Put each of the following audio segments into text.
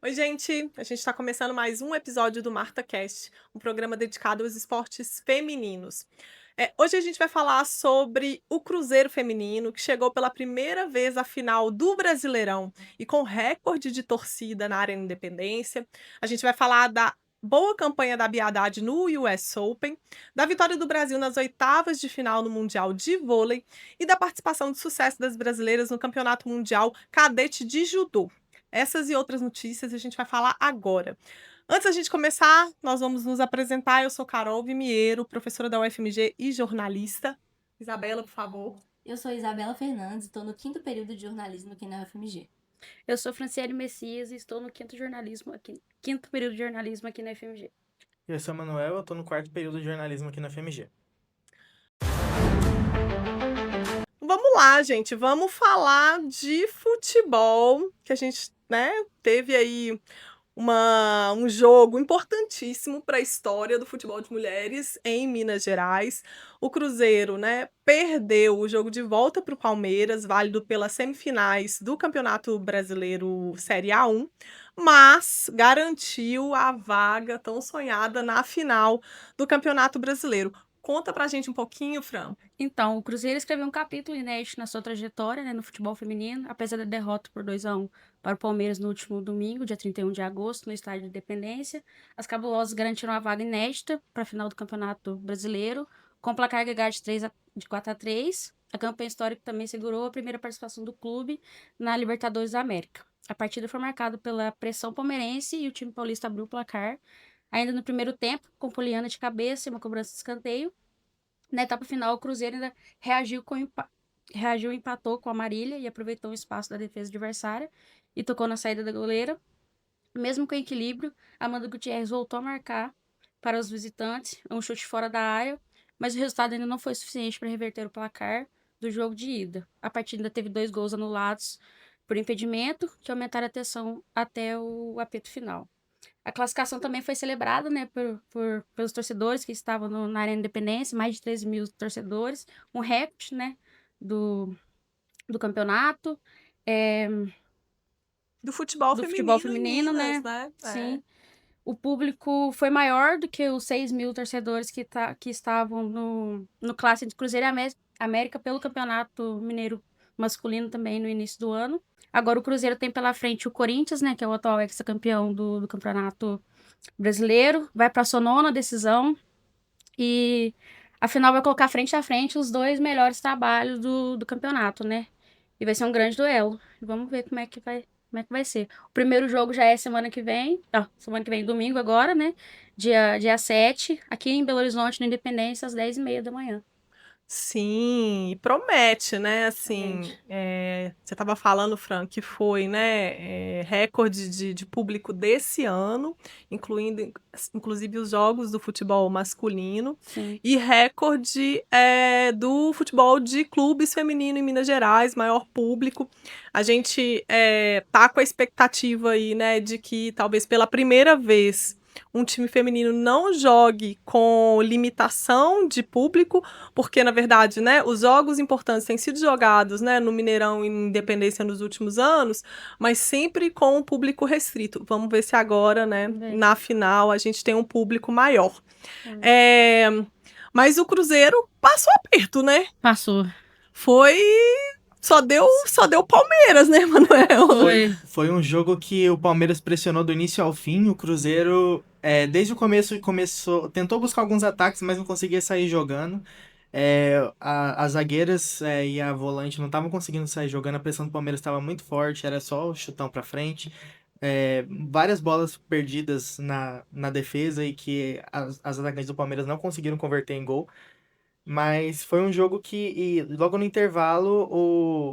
Oi, gente! A gente está começando mais um episódio do MartaCast, um programa dedicado aos esportes femininos. Hoje a gente vai falar sobre o Cruzeiro feminino, que chegou pela primeira vez à final do Brasileirão e com recorde de torcida na Arena Independência. A gente vai falar da boa campanha da Bia Haddad no US Open, da vitória do Brasil nas oitavas de final no Mundial de Vôlei e da participação de sucesso das brasileiras no Campeonato Mundial Cadete de Judô. Essas e outras notícias a gente vai falar agora. Antes da gente começar, nós vamos nos apresentar. Eu sou Carol Vimiero, professora da UFMG e jornalista. Isabela, por favor. Eu sou Isabela Fernandes e estou no 5º período de jornalismo aqui na UFMG. Eu sou Franciele Messias e estou no quinto período de jornalismo aqui na FMG. Eu sou Manuel, eu tô no 4º período de jornalismo aqui na FMG. Vamos lá, gente. Vamos falar de futebol, que a gente, teve aí um jogo importantíssimo para a história do futebol de mulheres em Minas Gerais. O Cruzeiro, perdeu o jogo de volta para o Palmeiras, válido pelas semifinais do Campeonato Brasileiro Série A1, mas garantiu a vaga tão sonhada na final do Campeonato Brasileiro. Conta pra gente um pouquinho, Fran. Então, o Cruzeiro escreveu um capítulo inédito na sua trajetória, no futebol feminino, apesar da derrota por 2-1 para o Palmeiras no último domingo, dia 31 de agosto, no Estádio da Independência. As cabulosas garantiram a vaga inédita para a final do Campeonato Brasileiro, com o placar agregado de 4-3. A campanha histórica também segurou a primeira participação do clube na Libertadores da América. A partida foi marcada pela pressão palmeirense e o time paulista abriu o placar ainda no primeiro tempo, com Poliana de cabeça e uma cobrança de escanteio. Na etapa final, o Cruzeiro ainda reagiu e empatou com a Marília e aproveitou o espaço da defesa adversária e tocou na saída da goleira. Mesmo com equilíbrio, Amanda Gutierrez voltou a marcar para os visitantes, um chute fora da área, mas o resultado ainda não foi suficiente para reverter o placar do jogo de ida. A partida ainda teve 2 gols anulados por impedimento, que aumentaram a tensão até o apito final. A classificação também foi celebrada, pelos torcedores que estavam na Arena Independência, mais de 13 mil torcedores, um recorde, do campeonato, Do futebol do feminino futebol em feminino, Minas, né? né? Sim. O público foi maior do que os 6 mil torcedores que estavam no Clássico de Cruzeiro e América pelo Campeonato Mineiro masculino também no início do ano. Agora o Cruzeiro tem pela frente o Corinthians, que é o atual ex-campeão do Campeonato Brasileiro. Vai para a sua 9ª decisão e a final vai colocar frente a frente os 2 melhores trabalhos do campeonato, né? E vai ser um grande duelo. Vamos ver como é que vai ser. O primeiro jogo já é semana que vem, domingo agora, né? Dia 7, aqui em Belo Horizonte, no Independência, às 10h30 da manhã. Sim, promete, né? Assim, Promete. você estava falando, Fran, que foi, recorde de público desse ano, incluindo, inclusive, os jogos do futebol masculino. Sim. E recorde do futebol de clubes feminino em Minas Gerais, maior público. A gente tá com a expectativa aí, de que talvez pela primeira vez um time feminino não jogue com limitação de público, porque, na verdade, os jogos importantes têm sido jogados, no Mineirão e Independência nos últimos anos, mas sempre com um público restrito. Vamos ver se agora, na final, a gente tem um público maior. Mas o Cruzeiro passou aperto, né? Passou. Foi... Só deu Palmeiras, né, Manuel? Foi um jogo que o Palmeiras pressionou do início ao fim. O Cruzeiro, desde o começo, tentou buscar alguns ataques, mas não conseguia sair jogando. As zagueiras e a volante não estavam conseguindo sair jogando. A pressão do Palmeiras estava muito forte, era só o chutão para frente. Várias bolas perdidas na defesa e que as atacantes do Palmeiras não conseguiram converter em gol. Mas foi um jogo e logo no intervalo,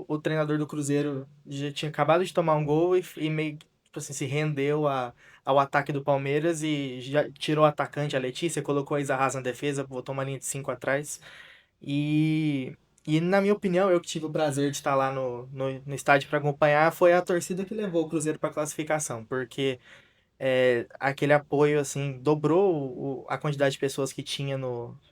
o treinador do Cruzeiro já tinha acabado de tomar um gol e meio que, tipo assim, se rendeu ao ataque do Palmeiras e já tirou o atacante, a Letícia, colocou a Isa Arrasa na defesa, botou uma linha de 5 atrás. E na minha opinião, eu que tive o prazer de estar lá no estádio para acompanhar, foi a torcida que levou o Cruzeiro para a classificação, porque aquele apoio, assim, dobrou a quantidade de pessoas que tinha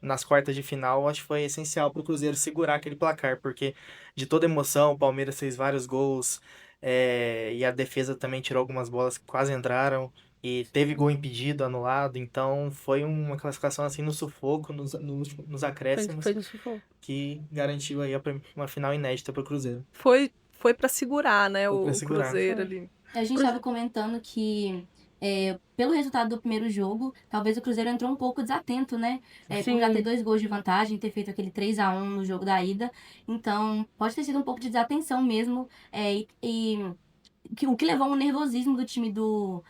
nas quartas de final. Acho que foi essencial para o Cruzeiro segurar aquele placar, porque de toda emoção, o Palmeiras fez vários gols, e a defesa também tirou algumas bolas que quase entraram, e teve gol impedido, anulado, então foi uma classificação, assim, no sufoco, nos acréscimos, Foi no sufoco. que garantiu aí uma final inédita para o Cruzeiro. Foi para segurar, né, Foi pra o segurar. Cruzeiro Foi. ali. A gente estava comentando que, pelo resultado do primeiro jogo, talvez o Cruzeiro entrou um pouco desatento, né? Por já ter Sim. 2 gols de vantagem, ter feito aquele 3-1 no jogo da ida. Então, pode ter sido um pouco de desatenção mesmo. O que levou a um nervosismo do time do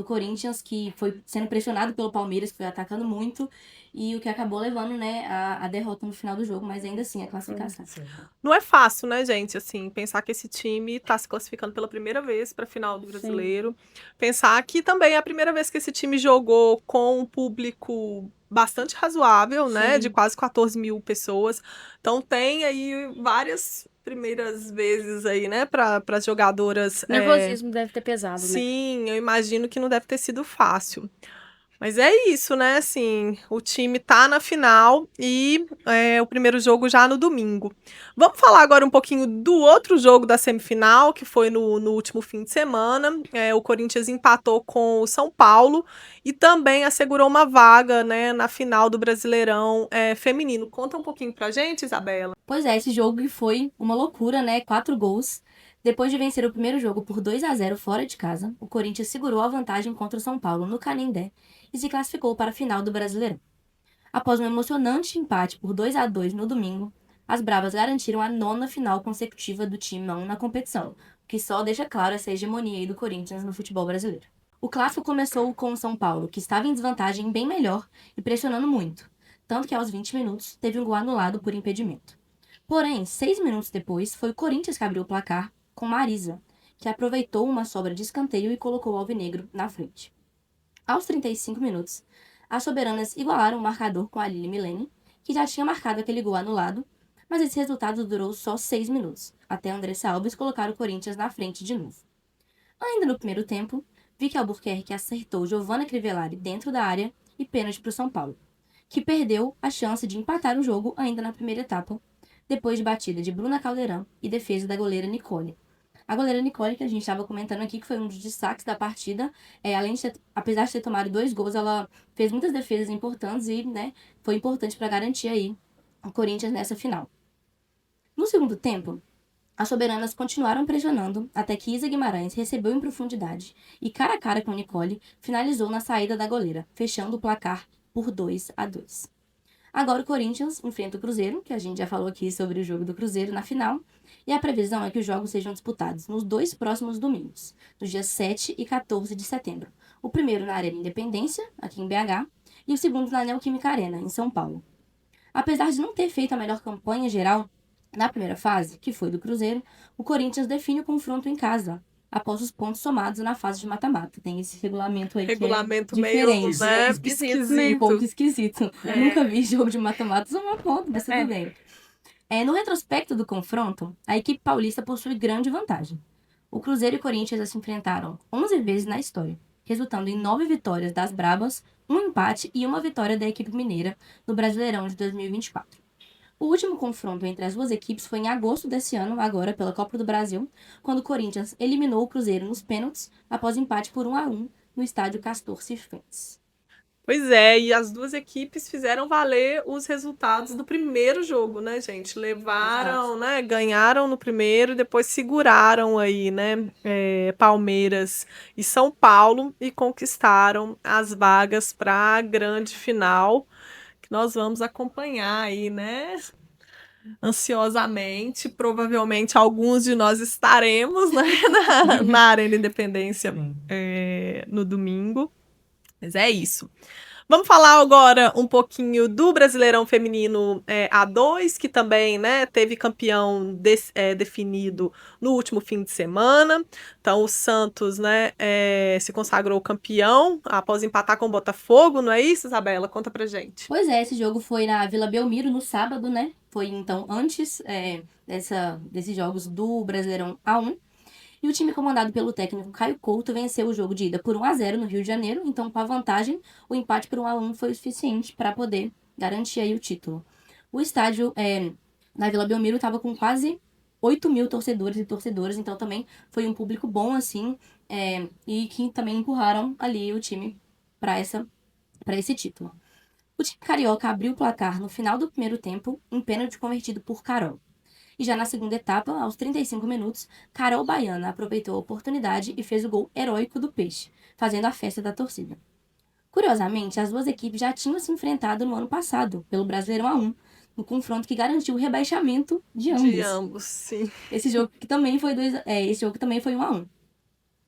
Corinthians, que foi sendo pressionado pelo Palmeiras, que foi atacando muito, e o que acabou levando, né, a derrota no final do jogo, mas ainda assim a classificação. Sim. Não é fácil, né, gente, assim, pensar que esse time tá se classificando pela primeira vez para a final do Brasileiro. Pensar que também é a primeira vez que esse time jogou com um público bastante razoável, né, Sim. de quase 14 mil pessoas. Então tem aí várias primeiras vezes aí, né, para as jogadoras. Nervosismo deve ter pesado, né? Sim, eu imagino que não deve ter sido fácil. Mas é isso, né? Assim, o time tá na final e o primeiro jogo já no domingo. Vamos falar agora um pouquinho do outro jogo da semifinal, que foi no último fim de semana. O Corinthians empatou com o São Paulo e também assegurou uma vaga, né, na final do Brasileirão feminino. Conta um pouquinho pra gente, Isabela. Pois é, esse jogo foi uma loucura, né? 4 gols. Depois de vencer o primeiro jogo por 2-0 fora de casa, o Corinthians segurou a vantagem contra o São Paulo no Canindé e se classificou para a final do Brasileirão. Após um emocionante empate por 2-2 no domingo, as Bravas garantiram a 9ª final consecutiva do Timão na competição, o que só deixa claro essa hegemonia aí do Corinthians no futebol brasileiro. O clássico começou com o São Paulo, que estava em desvantagem bem melhor e pressionando muito, tanto que aos 20 minutos teve um gol anulado por impedimento. Porém, 6 minutos depois, foi o Corinthians que abriu o placar com Marisa, que aproveitou uma sobra de escanteio e colocou o alvinegro na frente. Aos 35 minutos, as soberanas igualaram o marcador com a Lili Milene, que já tinha marcado aquele gol anulado, mas esse resultado durou só 6 minutos, até Andressa Alves colocar o Corinthians na frente de novo. Ainda no primeiro tempo, Vicky Albuquerque acertou Giovanna Crivellari dentro da área e pênalti para o São Paulo, que perdeu a chance de empatar o jogo ainda na primeira etapa, depois de batida de Bruna Caldeirão e defesa da goleira Nicole. A goleira Nicole, que a gente estava comentando aqui, que foi um dos destaques da partida, apesar de ter tomado 2 gols, ela fez muitas defesas importantes e, né, foi importante para garantir aí o Corinthians nessa final. No segundo tempo, as soberanas continuaram pressionando até que Isa Guimarães recebeu em profundidade e, cara a cara com Nicole, finalizou na saída da goleira, fechando o placar por 2-2. Agora o Corinthians enfrenta o Cruzeiro, que a gente já falou aqui sobre o jogo do Cruzeiro na final, e a previsão é que os jogos sejam disputados nos 2 próximos domingos, nos dias 7 e 14 de setembro. O primeiro na Arena Independência, aqui em BH, e o segundo na Neoquímica Arena, em São Paulo. Apesar de não ter feito a melhor campanha geral na primeira fase, que foi do Cruzeiro, o Corinthians define o confronto em casa, após os pontos somados na fase de mata-mata. Tem esse regulamento aí Regulamento que é meio, diferente. né, Um pouco esquisito. É. Eu nunca vi jogo de mata-mata somar ponto, mas tudo bem. No retrospecto do confronto, a equipe paulista possui grande vantagem. O Cruzeiro e o Corinthians se enfrentaram 11 vezes na história, resultando em 9 vitórias das Brabas, 1 empate e 1 vitória da equipe mineira no Brasileirão de 2024. O último confronto entre as duas equipes foi em agosto desse ano, agora pela Copa do Brasil, quando o Corinthians eliminou o Cruzeiro nos pênaltis após empate por 1-1 no estádio Castor Cifuentes. Pois é, e as duas equipes fizeram valer os resultados do primeiro jogo, né, gente? Levaram, né, ganharam no primeiro e depois seguraram aí, né, Palmeiras e São Paulo e conquistaram as vagas para a grande final, que nós vamos acompanhar aí, né, ansiosamente. Provavelmente alguns de nós estaremos, né, na Arena Independência no domingo. Mas é isso. Vamos falar agora um pouquinho do Brasileirão Feminino A2, que também, né, teve campeão definido no último fim de semana. Então, o Santos, né, se consagrou campeão após empatar com o Botafogo, não é isso, Isabela? Conta pra gente. Pois é, esse jogo foi na Vila Belmiro no sábado, né? Foi então antes desses jogos do Brasileirão A1. E o time comandado pelo técnico Caio Couto venceu o jogo de ida por 1-0 no Rio de Janeiro, então com a vantagem, o empate por 1-1 foi o suficiente para poder garantir aí o título. O estádio na Vila Belmiro estava com quase 8 mil torcedores e torcedoras, então também foi um público bom, assim, e que também empurraram ali o time para esse título. O time carioca abriu o placar no final do primeiro tempo, em pênalti convertido por Carol. E já na segunda etapa, aos 35 minutos, Carol Baiana aproveitou a oportunidade e fez o gol heróico do Peixe, fazendo a festa da torcida. Curiosamente, as duas equipes já tinham se enfrentado no ano passado, pelo Brasileirão A1, no confronto que garantiu o rebaixamento de ambos. De ambos, sim. Esse jogo que também foi 1-1.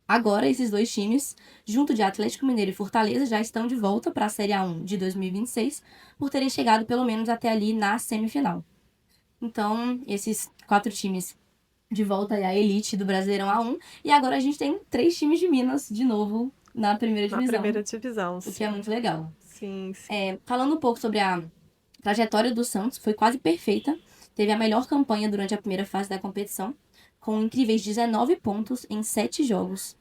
Agora, esses dois times, junto de Atlético Mineiro e Fortaleza, já estão de volta para a Série A1 de 2026, por terem chegado pelo menos até ali na semifinal. Então, esses 4 times de volta à elite do Brasileirão A1. E agora a gente tem 3 times de Minas de novo na primeira Na divisão. primeira divisão, O que sim. é muito legal. Sim. Falando um pouco sobre a trajetória do Santos, foi quase perfeita. Teve a melhor campanha durante a primeira fase da competição, com incríveis 19 pontos em 7 jogos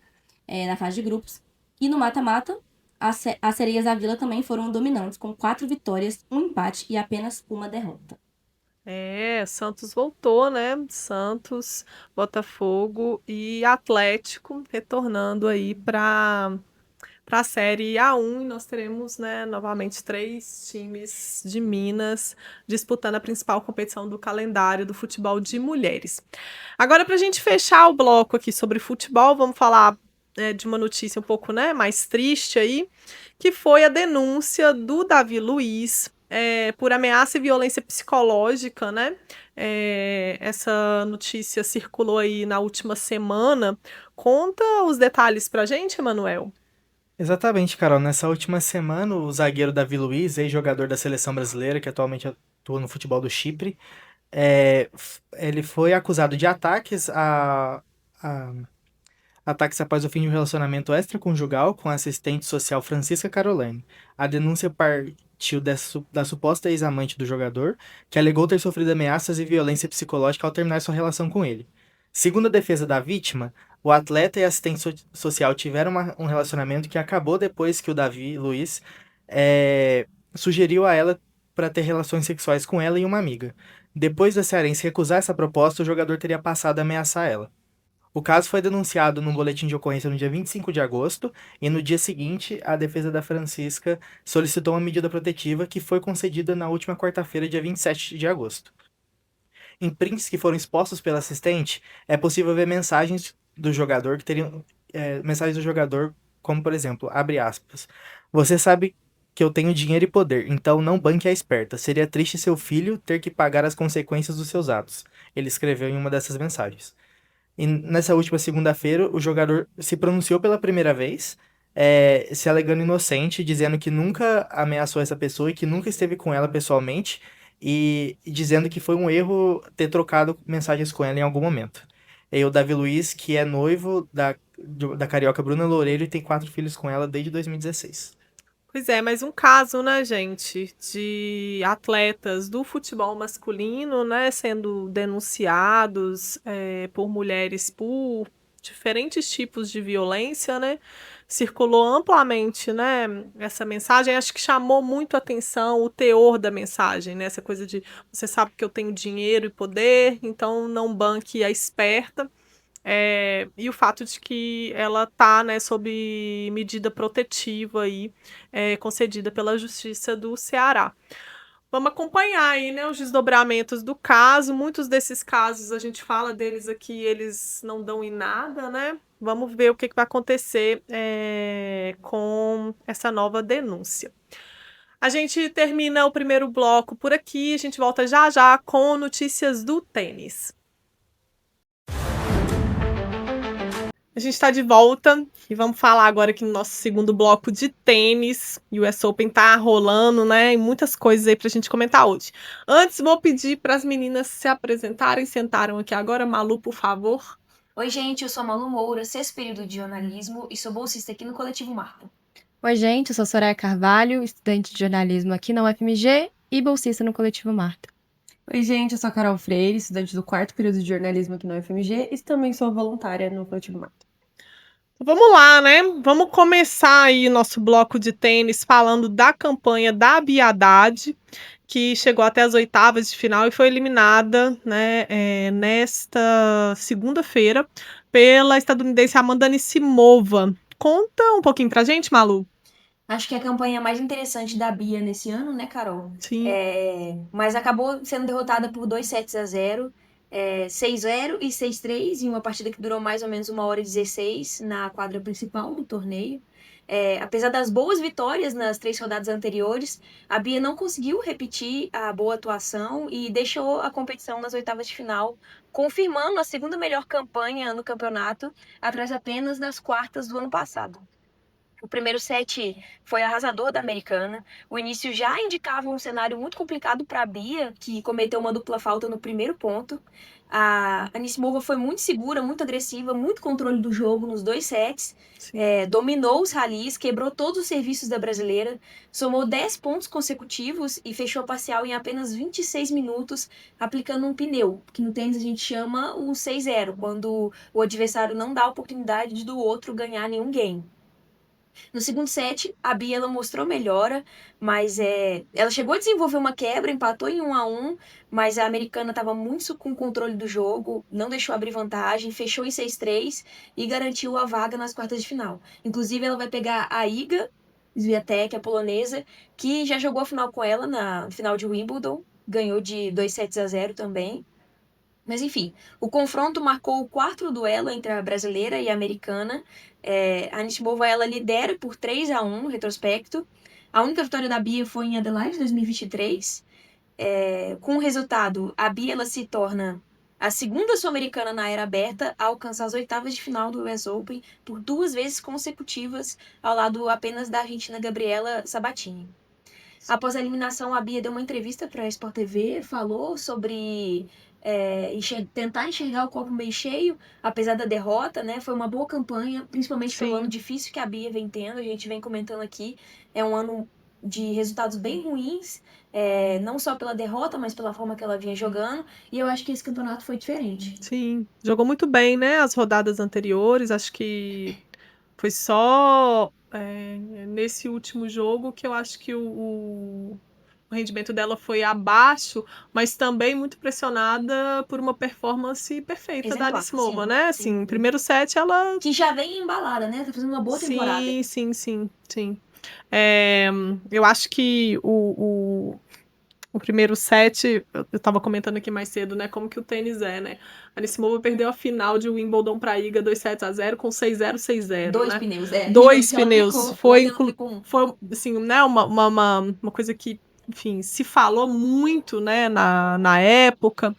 na fase de grupos. E no mata-mata, as Sereias da Vila também foram dominantes, com 4 vitórias, 1 empate e apenas 1 derrota. Santos voltou, né? Santos, Botafogo e Atlético retornando aí para a Série A1 e nós teremos, né, novamente 3 times de Minas disputando a principal competição do calendário do futebol de mulheres. Agora, para a gente fechar o bloco aqui sobre futebol, vamos falar de uma notícia um pouco, né, mais triste aí, que foi a denúncia do Davi Luiz por ameaça e violência psicológica, né? Essa notícia circulou aí na última semana. Conta os detalhes pra gente, Emanuel. Exatamente, Carol. Nessa última semana, o zagueiro Davi Luiz, ex-jogador da seleção brasileira, que atualmente atua no futebol do Chipre, ele foi acusado de ataques após o fim de um relacionamento extraconjugal com a assistente social Francisca Caroline. A denúncia partiu da suposta ex-amante do jogador, que alegou ter sofrido ameaças e violência psicológica ao terminar sua relação com ele. Segundo a defesa da vítima, o atleta e a assistente social tiveram um relacionamento que acabou depois que o Davi Luiz sugeriu a ela para ter relações sexuais com ela e uma amiga. Depois da cearense recusar essa proposta, o jogador teria passado a ameaçar ela. O caso foi denunciado num boletim de ocorrência no dia 25 de agosto e no dia seguinte a defesa da Francisca solicitou uma medida protetiva que foi concedida na última quarta-feira, dia 27 de agosto. Em prints que foram expostos pela assistente, é possível ver mensagens do jogador que teriam mensagens do jogador como, por exemplo, abre aspas, você sabe que eu tenho dinheiro e poder, então não banque a esperta. Seria triste seu filho ter que pagar as consequências dos seus atos. Ele escreveu em uma dessas mensagens. E nessa última segunda-feira, o jogador se pronunciou pela primeira vez, se alegando inocente, dizendo que nunca ameaçou essa pessoa e que nunca esteve com ela pessoalmente, e dizendo que foi um erro ter trocado mensagens com ela em algum momento. E o Davi Luiz, que é noivo da carioca Bruna Loureiro e tem 4 filhos com ela desde 2016. Pois é, mais um caso, né, gente, de atletas do futebol masculino, né, sendo denunciados por mulheres por diferentes tipos de violência, né? Circulou amplamente, né, essa mensagem. Acho que chamou muito a atenção o teor da mensagem, né? Essa coisa de você sabe que eu tenho dinheiro e poder, então não banque a esperta. E o fato de que ela está, né, sob medida protetiva aí, concedida pela Justiça do Ceará. Vamos acompanhar aí, né, os desdobramentos do caso. Muitos desses casos, a gente fala deles aqui, eles não dão em nada, né? Vamos ver o que vai acontecer com essa nova denúncia. A gente termina o primeiro bloco por aqui, a gente volta já já com notícias do tênis. A gente está de volta e vamos falar agora aqui no nosso segundo bloco de tênis. O US Open tá rolando, né? E muitas coisas aí pra gente comentar hoje. Antes, vou pedir para as meninas se apresentarem. Sentaram aqui agora. Malu, por favor. Oi, gente, eu sou a Malu Moura, 6º período de jornalismo e sou bolsista aqui no Coletivo Marta. Oi, gente, eu sou Soraya Carvalho, estudante de jornalismo aqui na UFMG e bolsista no Coletivo Marta. Oi, gente, eu sou a Carol Freire, estudante do 4º período de jornalismo aqui no UFMG e também sou voluntária no Futebol Mata. Vamos lá, né? Vamos começar aí nosso bloco de tênis falando da campanha da Bia Haddad, que chegou até as oitavas de final e foi eliminada, né, nesta segunda-feira pela estadunidense Amanda Anisimova. Conta um pouquinho pra gente, Malu. Acho que é a campanha mais interessante da Bia nesse ano, né, Carol? Sim. Mas acabou sendo derrotada por 2 sets a 0, 6-0 e 6-3, em uma partida que durou mais ou menos 1h16 na quadra principal do torneio. Apesar das boas vitórias nas 3 rodadas anteriores, a Bia não conseguiu repetir a boa atuação e deixou a competição nas oitavas de final, confirmando a segunda melhor campanha no campeonato, atrás apenas das quartas do ano passado. O primeiro set foi arrasador da americana. O início já indicava um cenário muito complicado para a Bia, que cometeu uma dupla falta no primeiro ponto. A Anisimova foi muito segura, muito agressiva, muito controle do jogo nos 2 sets. Dominou os rallies, quebrou todos os serviços da brasileira, somou 10 pontos consecutivos e fechou a parcial em apenas 26 minutos, aplicando um pneu, que no tênis a gente chama o 6-0, quando o adversário não dá a oportunidade do outro ganhar nenhum game. No segundo set, a Bia ela mostrou melhora, mas ela chegou a desenvolver uma quebra, empatou em 1-1, mas a americana estava muito com o controle do jogo, não deixou abrir vantagem, fechou em 6-3 e garantiu a vaga nas quartas de final. Inclusive, ela vai pegar a Iga Swiatek, a polonesa, que já jogou a final com ela na final de Wimbledon, ganhou de 2 sets a 0 também. Mas enfim, o confronto marcou o quarto duelo entre a brasileira e a americana. A Anisimova ela lidera por 3-1 no retrospecto. A única vitória da Bia foi em Adelaide 2023. Com o resultado, a Bia ela se torna a segunda sul-americana na era aberta a alcançar as oitavas de final do US Open por 2 vezes consecutivas, ao lado apenas da argentina Gabriela Sabatini. Após a eliminação, a Bia deu uma entrevista para a Sport TV, falou sobre tentar enxergar o copo meio cheio, apesar da derrota, né? Foi uma boa campanha, principalmente pelo ano difícil que a Bia vem tendo, a gente vem comentando aqui, é um ano de resultados bem ruins, não só pela derrota, mas pela forma que ela vinha jogando, e eu acho que esse campeonato foi diferente. Sim, jogou muito bem, né? As rodadas anteriores, acho que foi só nesse último jogo que eu acho que o rendimento dela foi abaixo, mas também muito pressionada por uma performance perfeita da Anisimova, né? Assim, primeiro set ela... Que já vem embalada, né? Tá fazendo uma boa temporada. Sim. Eu acho que o primeiro set, eu tava comentando aqui mais cedo, né, como que o tênis né? A Anisimova perdeu a final de Wimbledon pra Iga 2-7-0 com 6-0, 6-0, Dois né? pneus, Dois pneus. Foi, foi assim, né, uma coisa que, enfim, se falou muito, né, na época.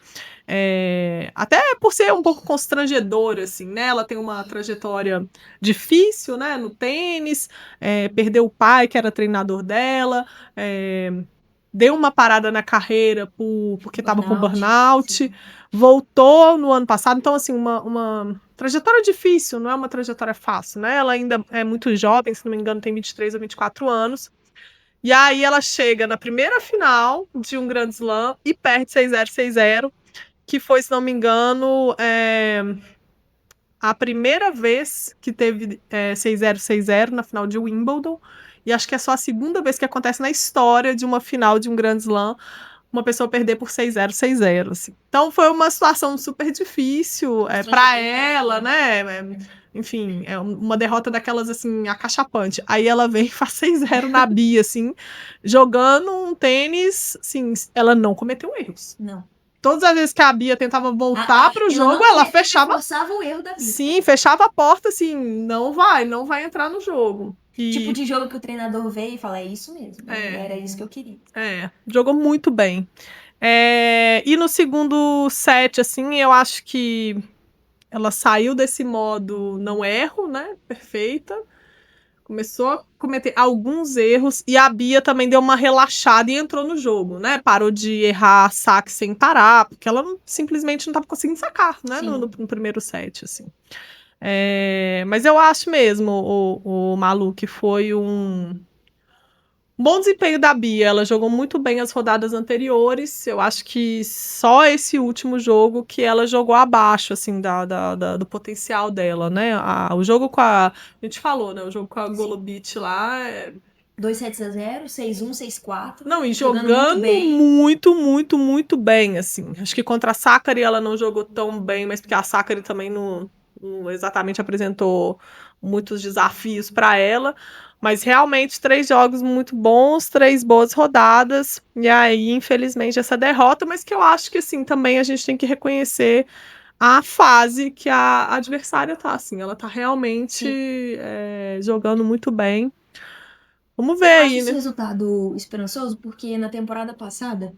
Até por ser um pouco constrangedora, assim, né? Ela tem uma trajetória difícil, né, no tênis, perdeu o pai, que era treinador dela, deu uma parada na carreira porque estava com burnout, voltou no ano passado, então, assim, uma trajetória difícil, não é uma trajetória fácil, né? Ela ainda é muito jovem, se não me engano, tem 23 ou 24 anos. E aí ela chega na primeira final de um Grand Slam e perde 6-0, 6-0, que foi, se não me engano, a primeira vez que teve 6-0, 6-0 na final de Wimbledon. E acho que é só a segunda vez que acontece na história de uma final de um Grand Slam uma pessoa perder por 6-0, 6-0. Assim. Então foi uma situação super difícil para ela, né? Enfim, é uma derrota daquelas, assim, acachapante. Aí ela vem e faz 6-0 na Bia, assim, jogando um tênis, assim, ela não cometeu erros. Não. Todas as vezes que a Bia tentava voltar pro jogo, ela fechava... forçava o erro da Bia. Sim, fechava a porta, assim, não vai entrar no jogo. Tipo de jogo que o treinador vê e fala, é isso mesmo, era isso que eu queria. Jogou muito bem. E no segundo set, assim, eu acho que ela saiu desse modo não erro, né, perfeita, começou a cometer alguns erros e a Bia também deu uma relaxada e entrou no jogo, né, parou de errar saque sem parar, porque ela simplesmente não estava conseguindo sacar, né, no primeiro set, assim. Mas eu acho mesmo, o Malu, que foi Bom desempenho da Bia, ela jogou muito bem as rodadas anteriores. Eu acho que só esse último jogo que ela jogou abaixo, assim, do potencial dela, né? O jogo com a gente falou, né? O jogo com a Golubic lá. 2-0, 6-1, 6-4. Não, e Jogando jogando muito bem. muito bem, assim. Acho que contra a Sakkari ela não jogou tão bem, mas porque a Sakkari também não exatamente apresentou muitos desafios para ela. Mas realmente 3 jogos muito bons, 3 boas rodadas. E aí, infelizmente, essa derrota, mas que eu acho que assim, também a gente tem que reconhecer a fase que a adversária tá, assim. Ela tá realmente jogando muito bem. Vamos ver Eu acho aí, esse né? resultado esperançoso porque na temporada passada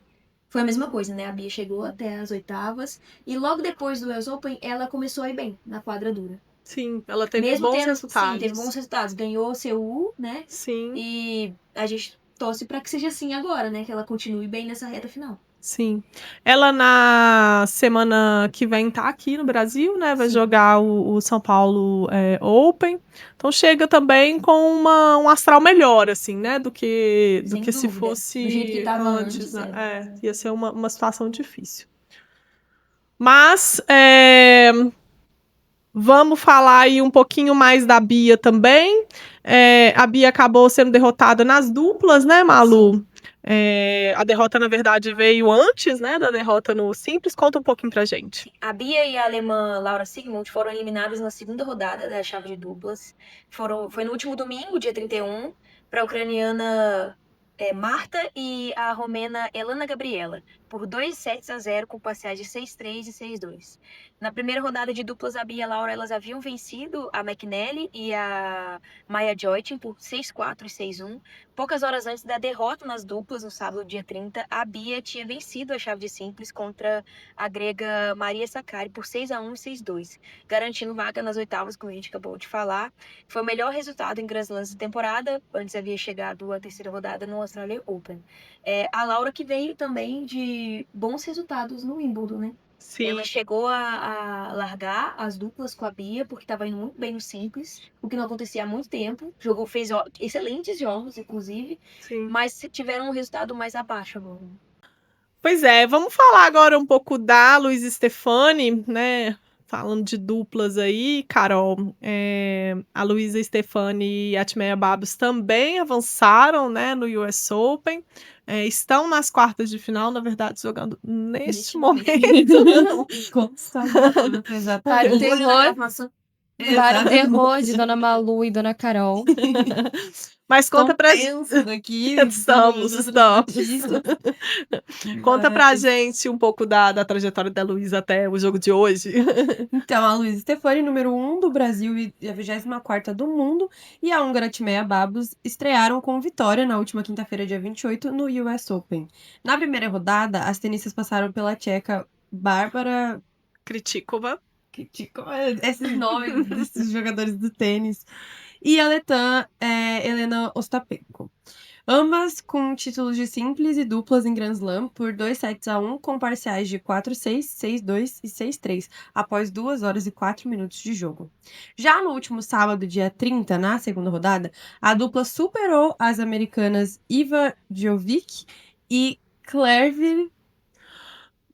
foi a mesma coisa, né? A Bia chegou até as oitavas e logo depois do US Open ela começou a ir bem na quadra dura. Sim, ela teve Mesmo bons tendo, sim, teve resultados. bons resultados. Ganhou o Seul, né? Sim, E a gente torce pra que seja assim agora, né? Que ela continue bem nessa reta final. sim. Ela na semana que vem tá aqui no Brasil, né? Vai Sim. jogar o São Paulo Open. Então chega também com um astral melhor, assim, né? Do que Sem se dúvida. fosse Do jeito que tava antes, antes, né? Ia ser uma situação difícil. Mas vamos falar aí um pouquinho mais da Bia também. A Bia acabou sendo derrotada nas duplas, né, Malu? A derrota, na verdade, veio antes, né, da derrota no simples. Conta um pouquinho pra gente. A Bia e a alemã Laura Sigmund foram eliminadas na segunda rodada da chave de duplas. Foi no último domingo, dia 31, para a ucraniana Marta e a romena Elana Gabriela, por 2-0 com parciais de 6-3 e 6-2. Na primeira rodada de duplas, a Bia e a Laura elas haviam vencido a McNally e a Maya Joytin por 6-4 e 6-1. Poucas horas antes da derrota nas duplas, no sábado, dia 30, a Bia tinha vencido a chave de simples contra a grega Maria Sakkari por 6-1 e 6-2, garantindo vaga nas oitavas, como a gente acabou de falar. Foi o melhor resultado em Grand Slams da temporada, antes havia chegado a terceira rodada no Australian Open. A Laura que veio também de bons resultados no Wimbledon, né? Sim. Ela chegou a largar as duplas com a Bia, porque estava indo muito bem no simples, o que não acontecia há muito tempo. Fez excelentes jogos, inclusive, Sim. mas tiveram um resultado mais abaixo agora. Pois é, vamos falar agora um pouco da Luiz Stefani, né? Falando de duplas aí, Carol. A Luísa Stefani e a Timea Babos também avançaram, né, no US Open. Estão nas quartas de final, na verdade, jogando neste momento. Para o terror de Dona Malu e Dona Carol. Mas conta pra daqui. Estamos. Conta pra gente um pouco da trajetória da Luísa até o jogo de hoje. Então, a Luísa Stefani, número 1 do Brasil e a 24ª do mundo, e a húngara Timea Babos estrearam com vitória na última quinta-feira, dia 28, no US Open. Na primeira rodada, as tenistas passaram pela tcheca Bárbara Kritikova. Esses nomes desses jogadores do tênis. E a letã Helena Ostapenko. Ambas com títulos de simples e duplas em Grand Slam por 2-1, com parciais de 4-6, 6-2 e 6-3, após 2 horas e 4 minutos de jogo. Já no último sábado, dia 30, na segunda rodada, a dupla superou as americanas Iva Jovic e Claire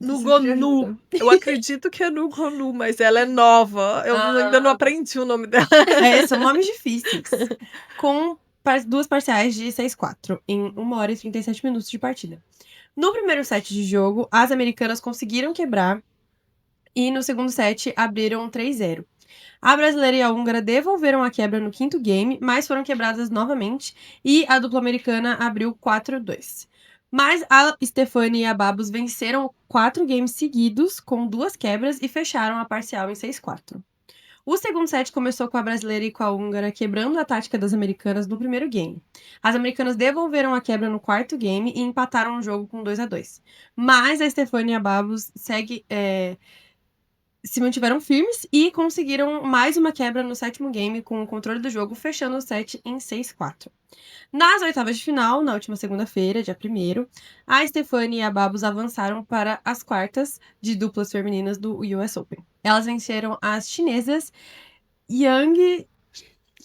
Nugonu. Eu acredito que é Nugonu, mas ela é nova. Eu ainda não aprendi o nome dela. São nomes difíceis. Com duas parciais de 6-4, em 1 hora e 37 minutos de partida. No primeiro set de jogo, as americanas conseguiram quebrar e no segundo set abriram 3-0. A brasileira e a húngara devolveram a quebra no quinto game, mas foram quebradas novamente e a dupla americana abriu 4-2. Mas a Stefani e a Babos venceram 4 games seguidos com 2 quebras e fecharam a parcial em 6-4. O segundo set começou com a brasileira e com a húngara quebrando a tática das americanas no primeiro game. As americanas devolveram a quebra no quarto game e empataram o jogo com 2-2. Mas a Stefani e a Babos se mantiveram firmes e conseguiram mais uma quebra no sétimo game com o controle do jogo, fechando o set em 6-4. Nas oitavas de final, na última segunda-feira, dia 1º, a Stefani e a Babos avançaram para as quartas de duplas femininas do US Open. Elas venceram as chinesas Yang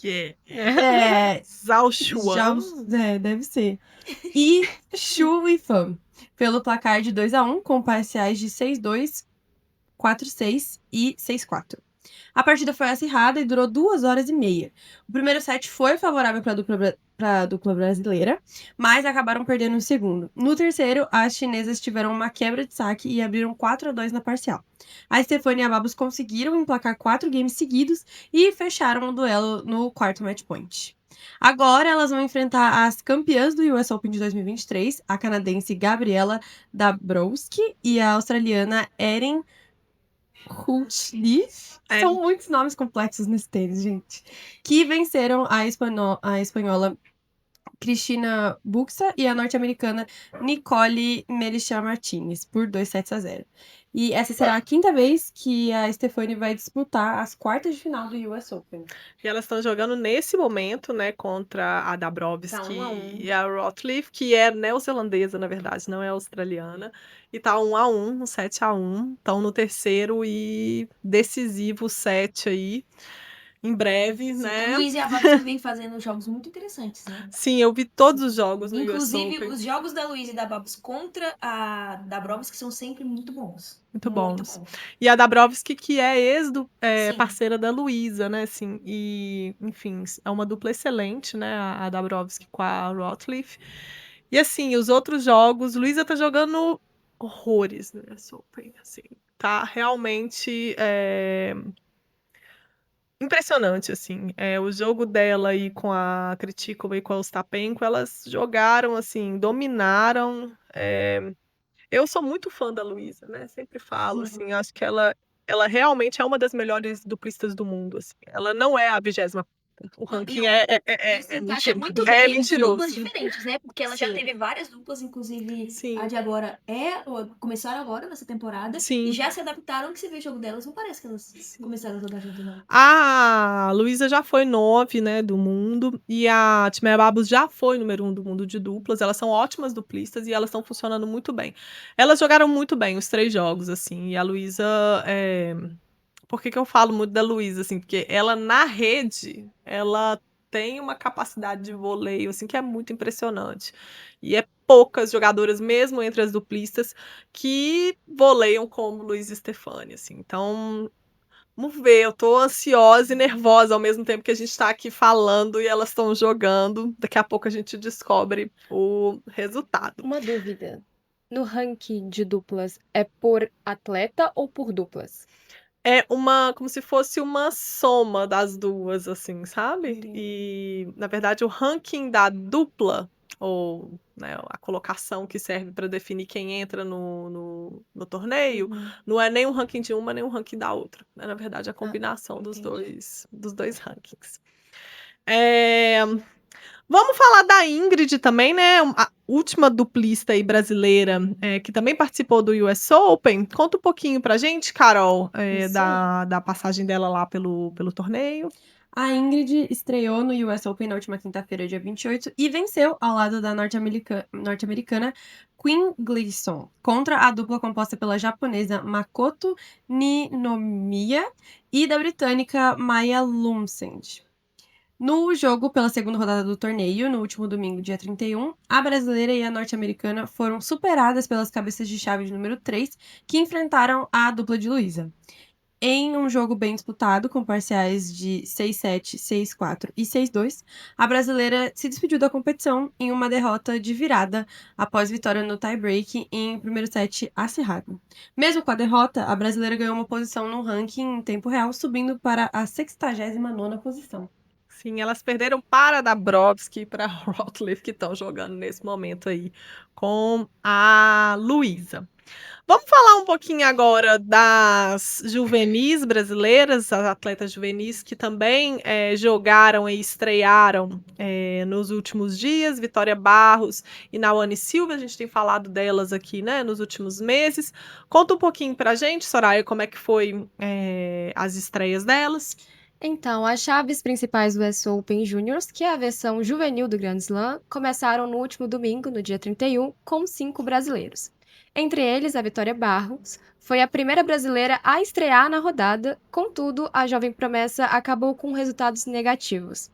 que é? Zhao Zhao Xuan. deve ser. E Xu Yifan, pelo placar de 2-1, com parciais de 6-2, 4-6 e 6-4. A partida foi acirrada e durou 2 horas e meia. O primeiro set foi favorável para a dupla brasileira, mas acabaram perdendo no segundo. No terceiro, as chinesas tiveram uma quebra de saque e abriram 4-2 na parcial. A Stephanie e a Babos conseguiram emplacar 4 games seguidos e fecharam o duelo no quarto match point. Agora elas vão enfrentar as campeãs do US Open de 2023, a canadense Gabriela Dabrowski e a australiana Erin Hultliff. São muitos nomes complexos nesse tênis, gente. Que venceram a espanhola Cristina Buxa e a norte-americana Nicole Merichar Martinez por 2-0. E essa será a quinta vez que a Stephanie vai disputar as quartas de final do US Open. E elas estão jogando nesse momento, né, contra a Dabrowski Tá 1-1. e a Rothliff, que é neozelandesa, na verdade, não é australiana. E tá 1-1, um 7-1. Estão no terceiro e decisivo set aí. Em breve, né? O Luiz e a Babs vem fazendo jogos muito interessantes, né? Sim, eu vi todos os jogos no US Inclusive, Open. os jogos da Luiz e da Babs contra a Dabrowski são sempre muito bons. Muito bons. E a Dabrowski, que é Sim. parceira da Luísa, né, assim, e, enfim, é uma dupla excelente, né, a Dabrowski com a Rothliff. E, assim, os outros jogos, Luísa tá jogando horrores no US Open, assim, tá realmente impressionante, assim, o jogo dela aí com a Krejcikova e com a Ostapenko, elas jogaram, assim, dominaram, eu sou muito fã da Luísa, né? Sempre falo, assim, acho que ela realmente é uma das melhores duplistas do mundo, assim. Ela não é a 20ª. O ranking Isso encaixa muito bem é em mentiroso. duplas diferentes, né? Porque ela já Sim. teve várias duplas, inclusive Sim. a de agora começaram agora nessa temporada. Sim. E já se adaptaram, que você vê o jogo delas, não parece que elas começaram a jogar junto, não. A Luísa já foi 9, né, do mundo, e a Timea Babos já foi número 1 do mundo de duplas. Elas são ótimas duplistas e elas estão funcionando muito bem. Elas jogaram muito bem os 3 jogos, assim, e a Luísa, por que eu falo muito da Luísa, assim? Porque ela, na rede, ela tem uma capacidade de voleio, assim, que é muito impressionante. E é poucas jogadoras, mesmo entre as duplistas, que voleiam como Luísa Stephanie, assim. Então, vamos ver, eu tô ansiosa e nervosa ao mesmo tempo que a gente tá aqui falando e elas estão jogando. Daqui a pouco a gente descobre o resultado. Uma dúvida. No ranking de duplas, é por atleta ou por duplas? É como se fosse uma soma das duas, assim, sabe? Entendi. E, na verdade, o ranking da dupla, ou né, a colocação que serve para definir quem entra no torneio, não é nem um ranking de uma, nem um ranking da outra. É, na verdade, a combinação dos dois rankings. Vamos falar da Ingrid também, né? A última duplista aí brasileira que também participou do US Open. Conta um pouquinho pra gente, Carol, da passagem dela lá pelo torneio. A Ingrid estreou no US Open na última quinta-feira, dia 28, e venceu ao lado da norte-americana Queen Gleason, contra a dupla composta pela japonesa Makoto Ninomiya e da britânica Maya Lumsden. No jogo pela segunda rodada do torneio, no último domingo, dia 31, a brasileira e a norte-americana foram superadas pelas cabeças de chave de número 3, que enfrentaram a dupla de Luísa. Em um jogo bem disputado, com parciais de 6-7, 6-4 e 6-2, a brasileira se despediu da competição em uma derrota de virada após vitória no tie-break em primeiro set acirrado. Mesmo com a derrota, a brasileira ganhou uma posição no ranking em tempo real, subindo para a 69ª posição. Sim, elas perderam para a Dabrowski e para a Rothliff, que estão jogando nesse momento aí com a Luísa. Vamos falar um pouquinho agora das juvenis brasileiras, as atletas juvenis que também jogaram e estrearam nos últimos dias. Vitória Barros e Nawane Silva, a gente tem falado delas aqui, né, nos últimos meses. Conta um pouquinho pra gente, Soraya, como é que foi as estreias delas. Então, as chaves principais do US Open Juniors, que é a versão juvenil do Grand Slam, começaram no último domingo, no dia 31, com 5 brasileiros. Entre eles, a Vitória Barros foi a primeira brasileira a estrear na rodada, contudo, a jovem promessa acabou com resultados negativos.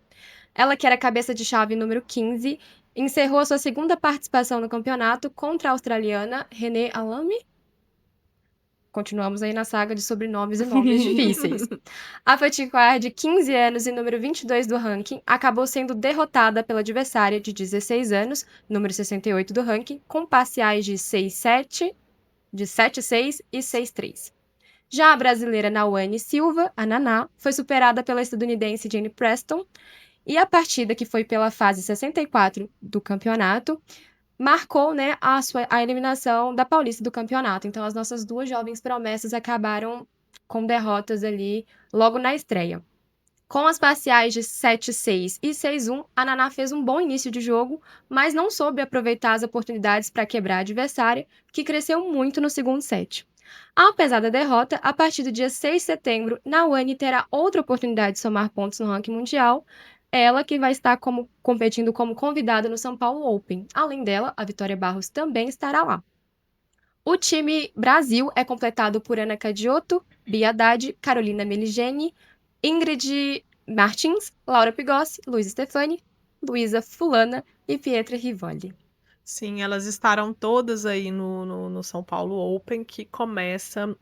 Ela, que era cabeça de chave número 15, encerrou sua segunda participação no campeonato contra a australiana Renee Alame. Continuamos aí na saga de sobrenomes e nomes difíceis. A Potiguar, de 15 anos e número 22 do ranking, acabou sendo derrotada pela adversária de 16 anos, número 68 do ranking, com parciais de 6-7, de 7-6 e 6-3. Já a brasileira Nawane Silva, a Naná, foi superada pela estadunidense Jane Preston, e a partida, que foi pela fase 64 do campeonato, marcou, né, a eliminação da Paulista do campeonato. Então, as nossas duas jovens promessas acabaram com derrotas ali logo na estreia. Com as parciais de 7-6 e 6-1, a Naná fez um bom início de jogo, mas não soube aproveitar as oportunidades para quebrar a adversária, que cresceu muito no segundo set. Apesar da derrota, a partir do dia 6 de setembro, Nawane terá outra oportunidade de somar pontos no ranking mundial, ela que vai estar competindo como convidada no São Paulo Open. Além dela, a Vitória Barros também estará lá. O time Brasil é completado por Ana Cadioto, Bia Haddad, Carolina Meligeni, Ingrid Martins, Laura Pigossi, Luiz Stefani, Luísa Fulana e Pietra Rivoli. Sim, elas estarão todas aí no São Paulo Open, que começa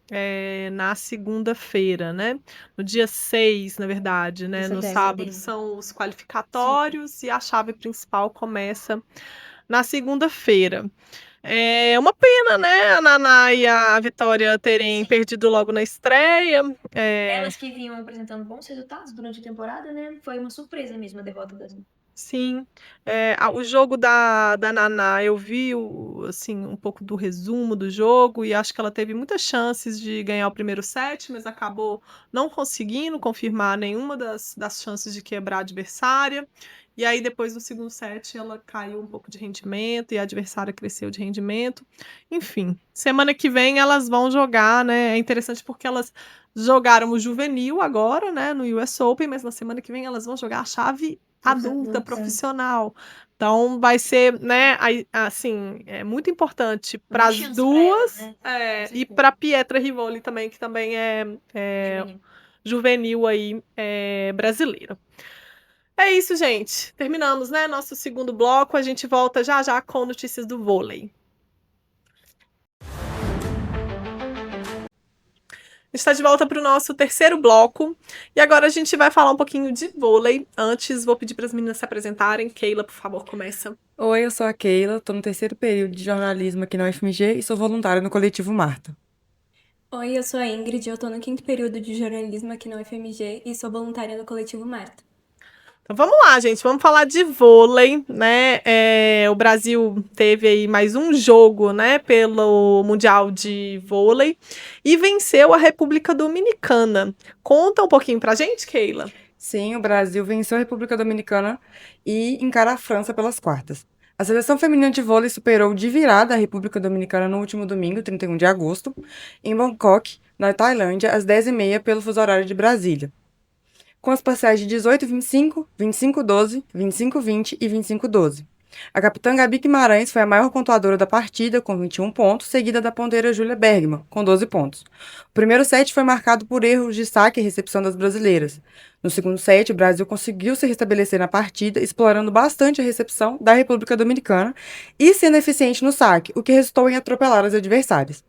na segunda-feira, né? No dia 6, na verdade, né? De No setembro. sábado são os qualificatórios e a chave principal começa na segunda-feira. É uma pena, né? A Naná e a Vitória terem perdido logo na estreia. Elas que vinham apresentando bons resultados durante a temporada, né? Foi uma surpresa mesmo a derrota das. Sim, o jogo da Naná, eu vi assim, um pouco do resumo do jogo e acho que ela teve muitas chances de ganhar o primeiro set, mas acabou não conseguindo confirmar nenhuma das chances de quebrar a adversária. E aí, depois do segundo set, ela caiu um pouco de rendimento e a adversária cresceu de rendimento. Enfim, semana que vem elas vão jogar, né? É interessante porque elas jogaram o juvenil agora, né, no US Open, mas na semana que vem elas vão jogar a chave adulta, profissional. Então vai ser, né, assim, é muito importante para as chance pra duas, elas, né? e certeza. para Pietra Rivoli também, que também é Juvenil. juvenil aí, brasileira. É isso, gente. Terminamos, né, nosso segundo bloco. A gente volta já já com notícias do vôlei. Está de volta para o nosso terceiro bloco. E agora a gente vai falar um pouquinho de vôlei. Antes, vou pedir para as meninas se apresentarem. Keila, por favor, começa. Oi, eu sou a Keila, estou no terceiro período de jornalismo aqui na UFMG e sou voluntária no Coletivo Marta. Oi, eu sou a Ingrid, eu tô no quinto período de jornalismo aqui na UFMG e sou voluntária no Coletivo Marta. Então vamos lá, gente, vamos falar de vôlei, né? O Brasil teve aí mais um jogo, né, pelo Mundial de Vôlei e venceu a República Dominicana. Conta um pouquinho pra gente, Keila. Sim, o Brasil venceu a República Dominicana e encara a França pelas quartas. A seleção feminina de vôlei superou de virada a República Dominicana no último domingo, 31 de agosto, em Bangkok, na Tailândia, às 10h30, pelo fuso horário de Brasília, com as parciais de 18-25, 25-12, 25-20 e 25-12. A capitã Gabi Guimarães foi a maior pontuadora da partida, com 21 pontos, seguida da ponteira Júlia Bergman, com 12 pontos. O primeiro set foi marcado por erros de saque e recepção das brasileiras. No segundo set, o Brasil conseguiu se restabelecer na partida, explorando bastante a recepção da República Dominicana e sendo eficiente no saque, o que resultou em atropelar as adversárias.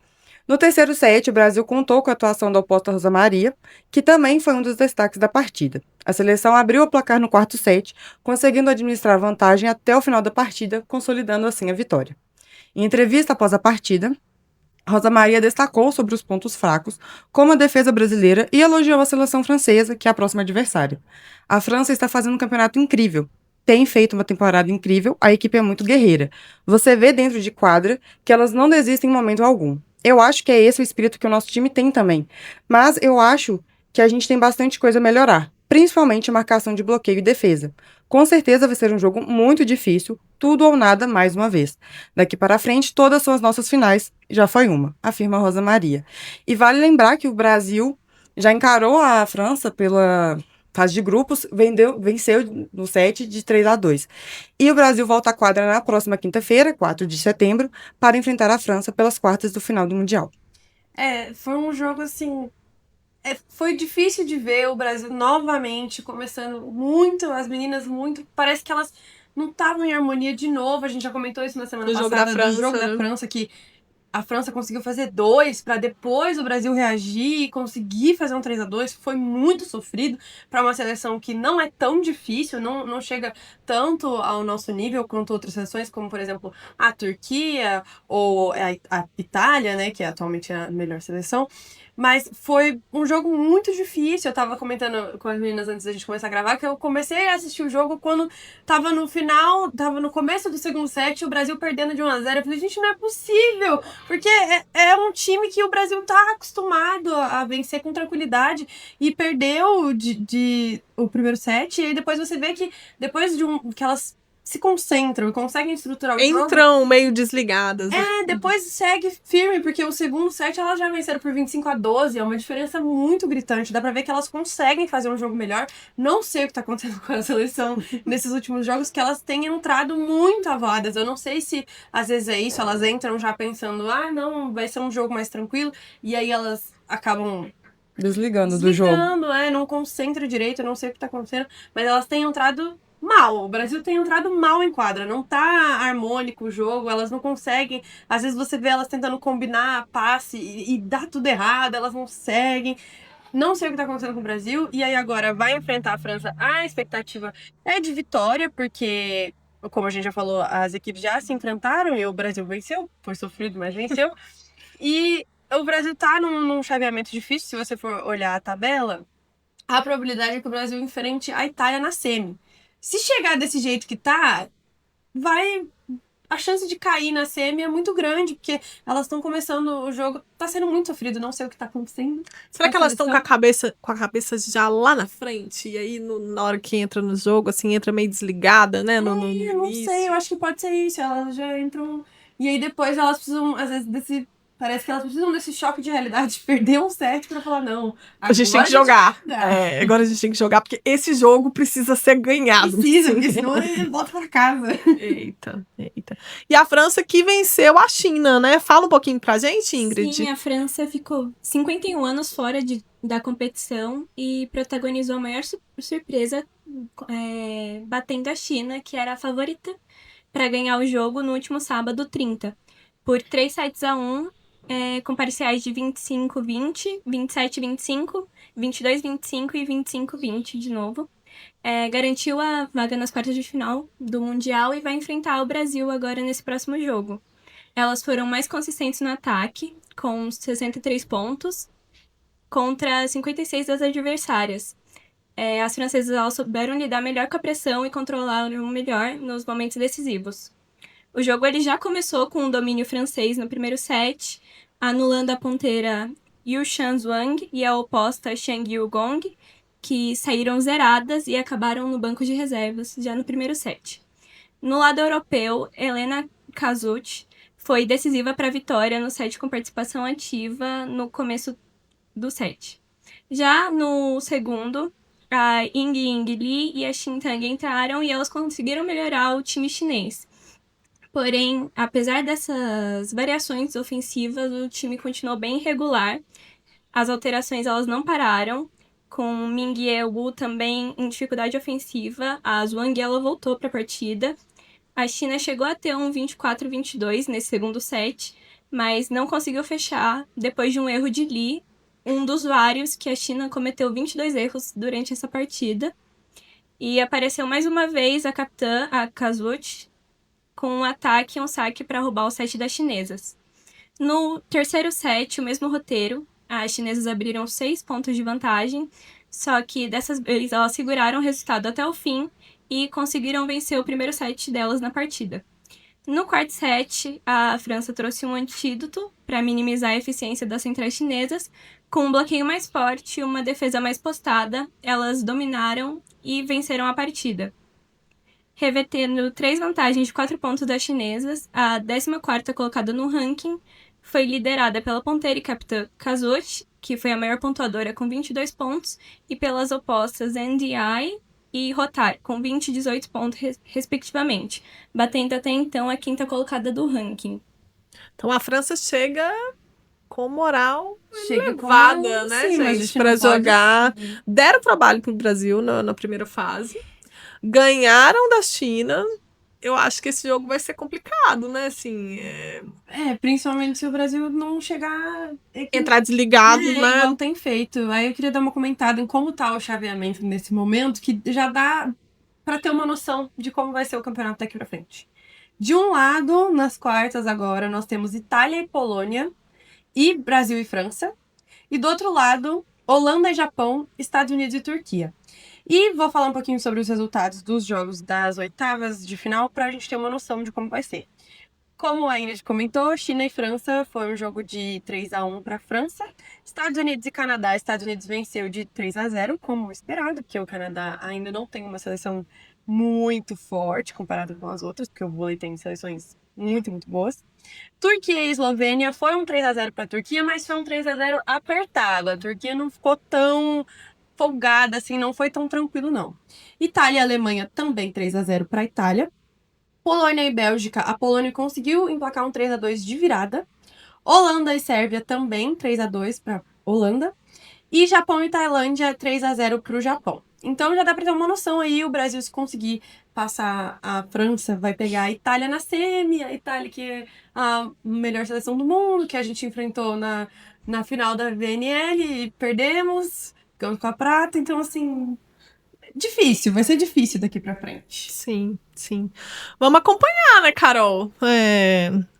No terceiro set, o Brasil contou com a atuação da oposta Rosa Maria, que também foi um dos destaques da partida. A seleção abriu o placar no quarto set, conseguindo administrar a vantagem até o final da partida, consolidando assim a vitória. Em entrevista após a partida, Rosa Maria destacou sobre os pontos fracos, como a defesa brasileira, e elogiou a seleção francesa, que é a próxima adversária. A França está fazendo um campeonato incrível. Tem feito uma temporada incrível, a equipe é muito guerreira. Você vê dentro de quadra que elas não desistem em momento algum. Eu acho que é esse o espírito que o nosso time tem também. Mas eu acho que a gente tem bastante coisa a melhorar, principalmente a marcação de bloqueio e defesa. Com certeza vai ser um jogo muito difícil, tudo ou nada mais uma vez. Daqui para frente, todas são as nossas finais, já foi uma, afirma Rosa Maria. E vale lembrar que o Brasil já encarou a França fase de grupos, venceu no set de 3-2. E o Brasil volta à quadra na próxima quinta-feira, 4 de setembro, para enfrentar a França pelas quartas do final do Mundial. Foi um jogo assim. Foi difícil de ver o Brasil novamente começando muito, as meninas muito. Parece que elas não estavam em harmonia de novo. A gente já comentou isso na semana No jogo passada da França, do jogo né? da França, que a França conseguiu fazer 2 para depois o Brasil reagir e conseguir fazer um 3-2. Foi muito sofrido para uma seleção que não é tão difícil, não chega tanto ao nosso nível quanto outras seleções, como por exemplo a Turquia ou a Itália, né, que é atualmente a melhor seleção. Mas foi um jogo muito difícil. Eu tava comentando com as meninas antes da gente começar a gravar que eu comecei a assistir o jogo quando tava no final, tava no começo do segundo set, o Brasil perdendo de 1-0. Eu falei, gente, não é possível, porque é um time que o Brasil tá acostumado a vencer com tranquilidade e perdeu de o primeiro set. E aí depois você vê que depois que elas se concentram e conseguem estruturar o jogo. Entram meio desligadas. Né? Depois segue firme, porque o segundo set elas já venceram por 25-12, é uma diferença muito gritante. Dá pra ver que elas conseguem fazer um jogo melhor. Não sei o que tá acontecendo com a seleção nesses últimos jogos, que elas têm entrado muito avoadas. Eu não sei se às vezes é isso, elas entram já pensando, não, vai ser um jogo mais tranquilo, e aí elas acabam Desligando do jogo. Não concentram direito, eu não sei o que tá acontecendo, mas elas têm entrado mal. O Brasil tem entrado mal em quadra, não tá harmônico o jogo, elas não conseguem. Às vezes você vê elas tentando combinar passe e dá tudo errado, elas não seguem. Não sei o que tá acontecendo com o Brasil. E aí agora vai enfrentar a França. A expectativa é de vitória, porque, como a gente já falou, as equipes já se enfrentaram e o Brasil venceu. Foi sofrido, mas venceu. E o Brasil tá num chaveamento difícil. Se você for olhar a tabela, a probabilidade é que o Brasil enfrente a Itália na semi. Se chegar desse jeito que tá, a chance de cair na semi é muito grande, porque elas estão começando o jogo, tá sendo muito sofrido, não sei o que tá acontecendo. Será que elas estão com a cabeça já lá na frente? E aí, na hora que entra no jogo, assim, entra meio desligada, né? No Eu não início. sei, eu acho que pode ser isso. Elas já entram. E aí depois elas precisam, às vezes, parece que elas precisam desse choque de realidade, de perder um set pra falar, não. A gente tem que jogar. Agora a gente tem que jogar, porque esse jogo precisa ser ganhado. Precisa, porque senão ele volta pra casa. Eita. E a França que venceu a China, né? Fala um pouquinho pra gente, Ingrid. Sim, a França ficou 51 anos fora da competição e protagonizou a maior surpresa, batendo a China, que era a favorita para ganhar o jogo no último sábado, 30, por 3-1, com parciais de 25-20, 27-25, 22-25 e 25-20 de novo. Garantiu a vaga nas quartas de final do Mundial e vai enfrentar o Brasil agora nesse próximo jogo. Elas foram mais consistentes no ataque, com 63 pontos, contra 56 das adversárias. As francesas elas souberam lidar melhor com a pressão e controlaram melhor nos momentos decisivos. O jogo ele já começou com um domínio francês no primeiro set, anulando a ponteira Yu Shan Zhuang e a oposta Shang Yu Gong, que saíram zeradas e acabaram no banco de reservas já no primeiro set. No lado europeu, Helena Kazuch foi decisiva para a vitória no set com participação ativa no começo do set. Já no segundo, a Ying Li e a Xin Tang entraram e elas conseguiram melhorar o time chinês. Porém, apesar dessas variações ofensivas, o time continuou bem irregular. As alterações elas não pararam, com Ming Ye-wu também em dificuldade ofensiva. A Zhuang ela voltou para a partida. A China chegou a ter um 24-22 nesse segundo set, mas não conseguiu fechar depois de um erro de Li, um dos vários que a China cometeu 22 erros durante essa partida. E apareceu mais uma vez a capitã, a Kazuch, com um ataque e um saque para roubar o set das chinesas. No terceiro set, o mesmo roteiro, as chinesas abriram 6 pontos de vantagem, só que dessas vezes elas seguraram o resultado até o fim e conseguiram vencer o primeiro set delas na partida. No quarto set, a França trouxe um antídoto para minimizar a eficiência das centrais chinesas. Com um bloqueio mais forte e uma defesa mais postada, elas dominaram e venceram a partida. Revertendo 3 vantagens de 4 pontos das chinesas, a 14ª colocada no ranking foi liderada pela ponteira e capitã Kazuch, que foi a maior pontuadora, com 22 pontos, e pelas opostas, NDI e Rotar, com 20 e 18 pontos, respectivamente, batendo até então a quinta colocada do ranking. Então a França chega com moral Chega com elevada, né, sim, mas a gente, gente pra não pode- jogar. Deram trabalho pro Brasil na primeira fase. Ganharam da China. Eu acho que esse jogo vai ser complicado, né? Assim, Principalmente se o Brasil não chegar... entrar desligado, né? Igual tem feito. Aí eu queria dar uma comentada em como tá o chaveamento nesse momento, que já dá pra ter uma noção de como vai ser o campeonato daqui pra frente. De um lado, nas quartas agora, nós temos Itália e Polônia, e Brasil e França. E do outro lado, Holanda e Japão, Estados Unidos e Turquia. E vou falar um pouquinho sobre os resultados dos jogos das oitavas de final pra gente ter uma noção de como vai ser. Como a Ingrid comentou, China e França foi um jogo de 3-1 para a França. Estados Unidos e Canadá, Estados Unidos venceu de 3-0, como esperado, porque o Canadá ainda não tem uma seleção muito forte comparado com as outras, porque o vôlei tem seleções muito, muito boas. Turquia e Eslovênia foi um 3-0 para a Turquia, mas foi um 3-0 apertado. A Turquia não ficou tão folgada assim, não foi tão tranquilo não. Itália e Alemanha também 3-0 para a Itália. Polônia e Bélgica, a Polônia conseguiu emplacar um 3-2 de virada. Holanda e Sérvia também 3-2 para Holanda. E Japão e Tailândia 3-0 para o Japão. Então já dá para ter uma noção aí, o Brasil se conseguir passar a França, vai pegar a Itália na semi, a Itália que é a melhor seleção do mundo, que a gente enfrentou na final da VNL e perdemos, ficamos com a prata, então assim, difícil, vai ser difícil daqui para frente. Sim, sim. Vamos acompanhar, né, Carol?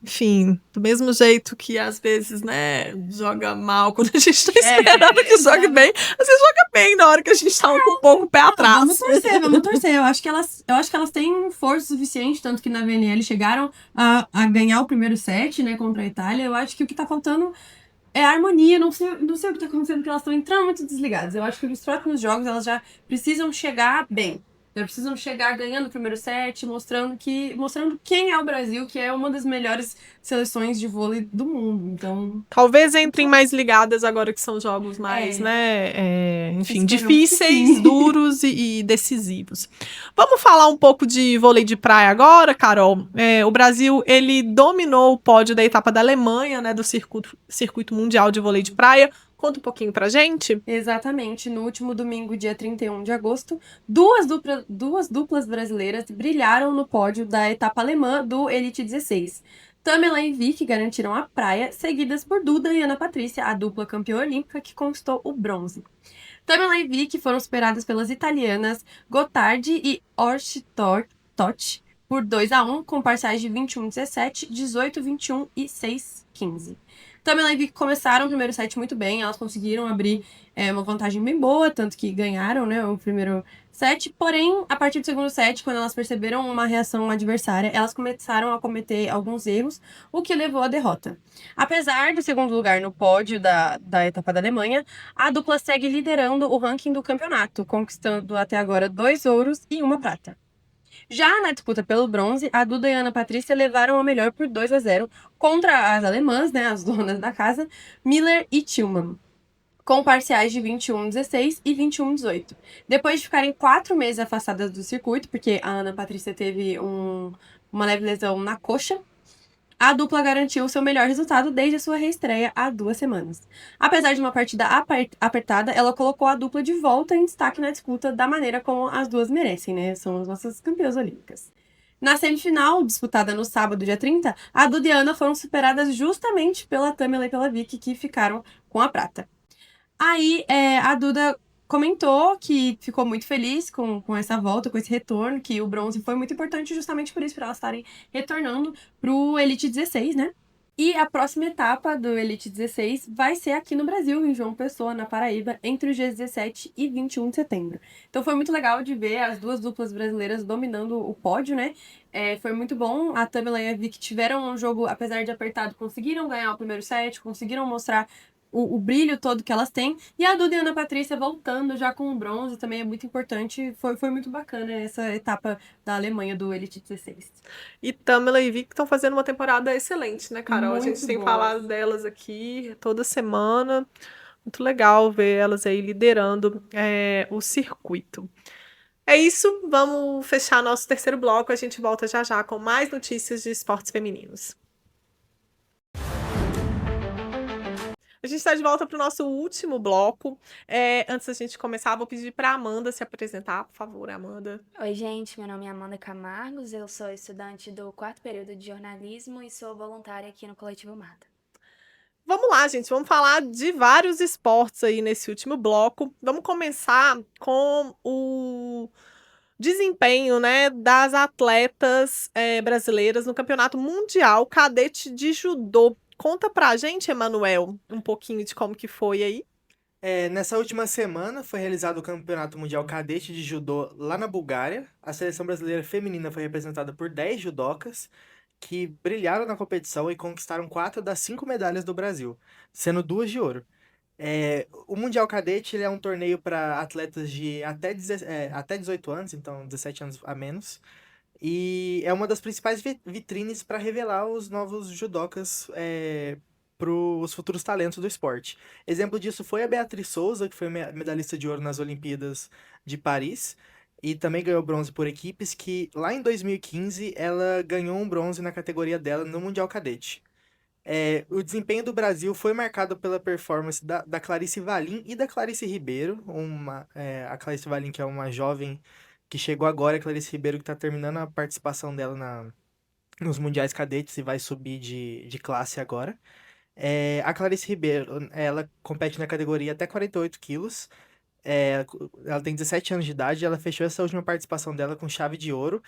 Enfim, do mesmo jeito que às vezes, né, joga mal quando a gente tá esperando que jogue bem, às vezes joga bem na hora que a gente tá com um pouco o pé atrás. Vamos torcer. Eu acho que elas têm força suficiente, tanto que na VNL chegaram a ganhar o primeiro set, né, contra a Itália. Eu acho que o que tá faltando é a harmonia, não sei o que tá acontecendo, porque elas estão entrando muito desligadas. Eu acho que nos próximos jogos elas já precisam chegar bem. Já precisam chegar ganhando o primeiro set, mostrando quem é o Brasil, que é uma das melhores seleções de vôlei do mundo. Então, Talvez entrem mais ligadas agora que são jogos mais, né, enfim, Esperamos que difíceis, sim. duros e decisivos. Vamos falar um pouco de vôlei de praia agora, Carol? O Brasil, ele dominou o pódio da etapa da Alemanha, né, do circuito mundial de vôlei de praia. Conta um pouquinho pra gente. exatamente, no último domingo, dia 31 de agosto, duas duplas brasileiras brilharam no pódio da etapa alemã do Elite 16. Tamela e Vicky garantiram a praia, seguidas por Duda e Ana Patrícia, a dupla campeã olímpica que conquistou o bronze. Tamela e Vicky foram superadas pelas italianas Gottardi e Totti por 2-1, com parciais de 21-17, 18-21 e 6-15. Tamela e Vicky começaram o primeiro set muito bem, elas conseguiram abrir uma vantagem bem boa, tanto que ganharam, né, o primeiro set. Porém, a partir do segundo set, quando elas perceberam uma reação adversária, elas começaram a cometer alguns erros, o que levou à derrota. Apesar do segundo lugar no pódio da etapa da Alemanha, a dupla segue liderando o ranking do campeonato, conquistando até agora 2 ouros e 1 prata. Já na disputa pelo bronze, a Duda e a Ana Patrícia levaram a melhor por 2-0 contra as alemãs, né, as donas da casa, Miller e Tillmann, com parciais de 21-16 e 21-18. Depois de ficarem 4 meses afastadas do circuito, porque a Ana Patrícia teve uma leve lesão na coxa, a dupla garantiu seu melhor resultado desde a sua reestreia há 2 semanas. Apesar de uma partida apertada, ela colocou a dupla de volta em destaque na disputa da maneira como as duas merecem, né? São as nossas campeãs olímpicas. Na semifinal, disputada no sábado, dia 30, a Duda e a Ana foram superadas justamente pela Tamela e pela Vicky, que ficaram com a prata. Aí, a Duda comentou que ficou muito feliz com essa volta, com esse retorno, que o bronze foi muito importante justamente por isso, para elas estarem retornando pro Elite 16, né? E a próxima etapa do Elite 16 vai ser aqui no Brasil, em João Pessoa, na Paraíba, entre os dias 17 e 21 de setembro. Então foi muito legal de ver as duas duplas brasileiras dominando o pódio, né? Foi muito bom. A Tamela e a Vicky tiveram um jogo, apesar de apertado, conseguiram ganhar o primeiro set, conseguiram mostrar o brilho todo que elas têm. E a Duda e a Ana Patrícia voltando já com o bronze também é muito importante. Foi muito bacana essa etapa da Alemanha do Elite 16. E Tamela e Vicky estão fazendo uma temporada excelente, né, Carol? A Muito gente tem boa. falado delas aqui toda semana. Muito legal ver elas aí liderando o circuito. É isso, vamos fechar nosso terceiro bloco. A gente volta já já com mais notícias de esportes femininos. A gente está de volta para o nosso último bloco. Antes da gente começar, vou pedir para a Amanda se apresentar, por favor, Amanda. Oi, gente, meu nome é Amanda Camargos, eu sou estudante do 4º período de jornalismo e sou voluntária aqui no Coletivo Mata. Vamos lá, gente, vamos falar de vários esportes aí nesse último bloco. Vamos começar com o desempenho, né, das atletas brasileiras no Campeonato Mundial Cadete de Judô. Conta pra gente, Emanuel, um pouquinho de como que foi aí. Nessa última semana foi realizado o Campeonato Mundial Cadete de Judô lá na Bulgária. A seleção brasileira feminina foi representada por 10 judocas que brilharam na competição e conquistaram 4 das 5 medalhas do Brasil, sendo 2 de ouro. O Mundial Cadete ele é um torneio para atletas de até 18 anos, então 17 anos a menos. E é uma das principais vitrines para revelar os novos judocas para os futuros talentos do esporte. Exemplo disso foi a Beatriz Souza, que foi medalhista de ouro nas Olimpíadas de Paris, e também ganhou bronze por equipes, que lá em 2015 ela ganhou um bronze na categoria dela no Mundial Cadete. O desempenho do Brasil foi marcado pela performance da Clarice Valim e da Clarice Ribeiro, a Clarice Valim, que é uma jovem que chegou agora, a Clarice Ribeiro, que está terminando a participação dela nos Mundiais Cadetes e vai subir de classe agora. A Clarice Ribeiro, ela compete na categoria até 48 quilos. Ela tem 17 anos de idade e ela fechou essa última participação dela com chave de ouro,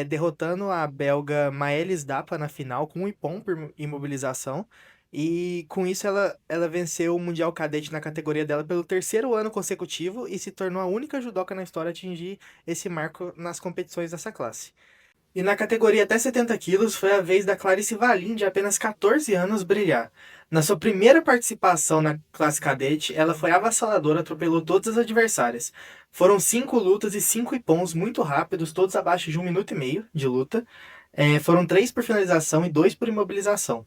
derrotando a belga Maëlys Dapa na final com um ippon por imobilização. E com isso ela venceu o Mundial Cadete na categoria dela pelo 3º ano consecutivo e se tornou a única judoca na história a atingir esse marco nas competições dessa classe. E na categoria até 70 quilos foi a vez da Clarice Valim, de apenas 14 anos, brilhar. Na sua primeira participação na classe cadete, ela foi avassaladora, atropelou todas as adversárias. Foram 5 lutas e 5 ippons muito rápidos, todos abaixo de 1 minuto e meio de luta. Foram 3 por finalização e 2 por imobilização.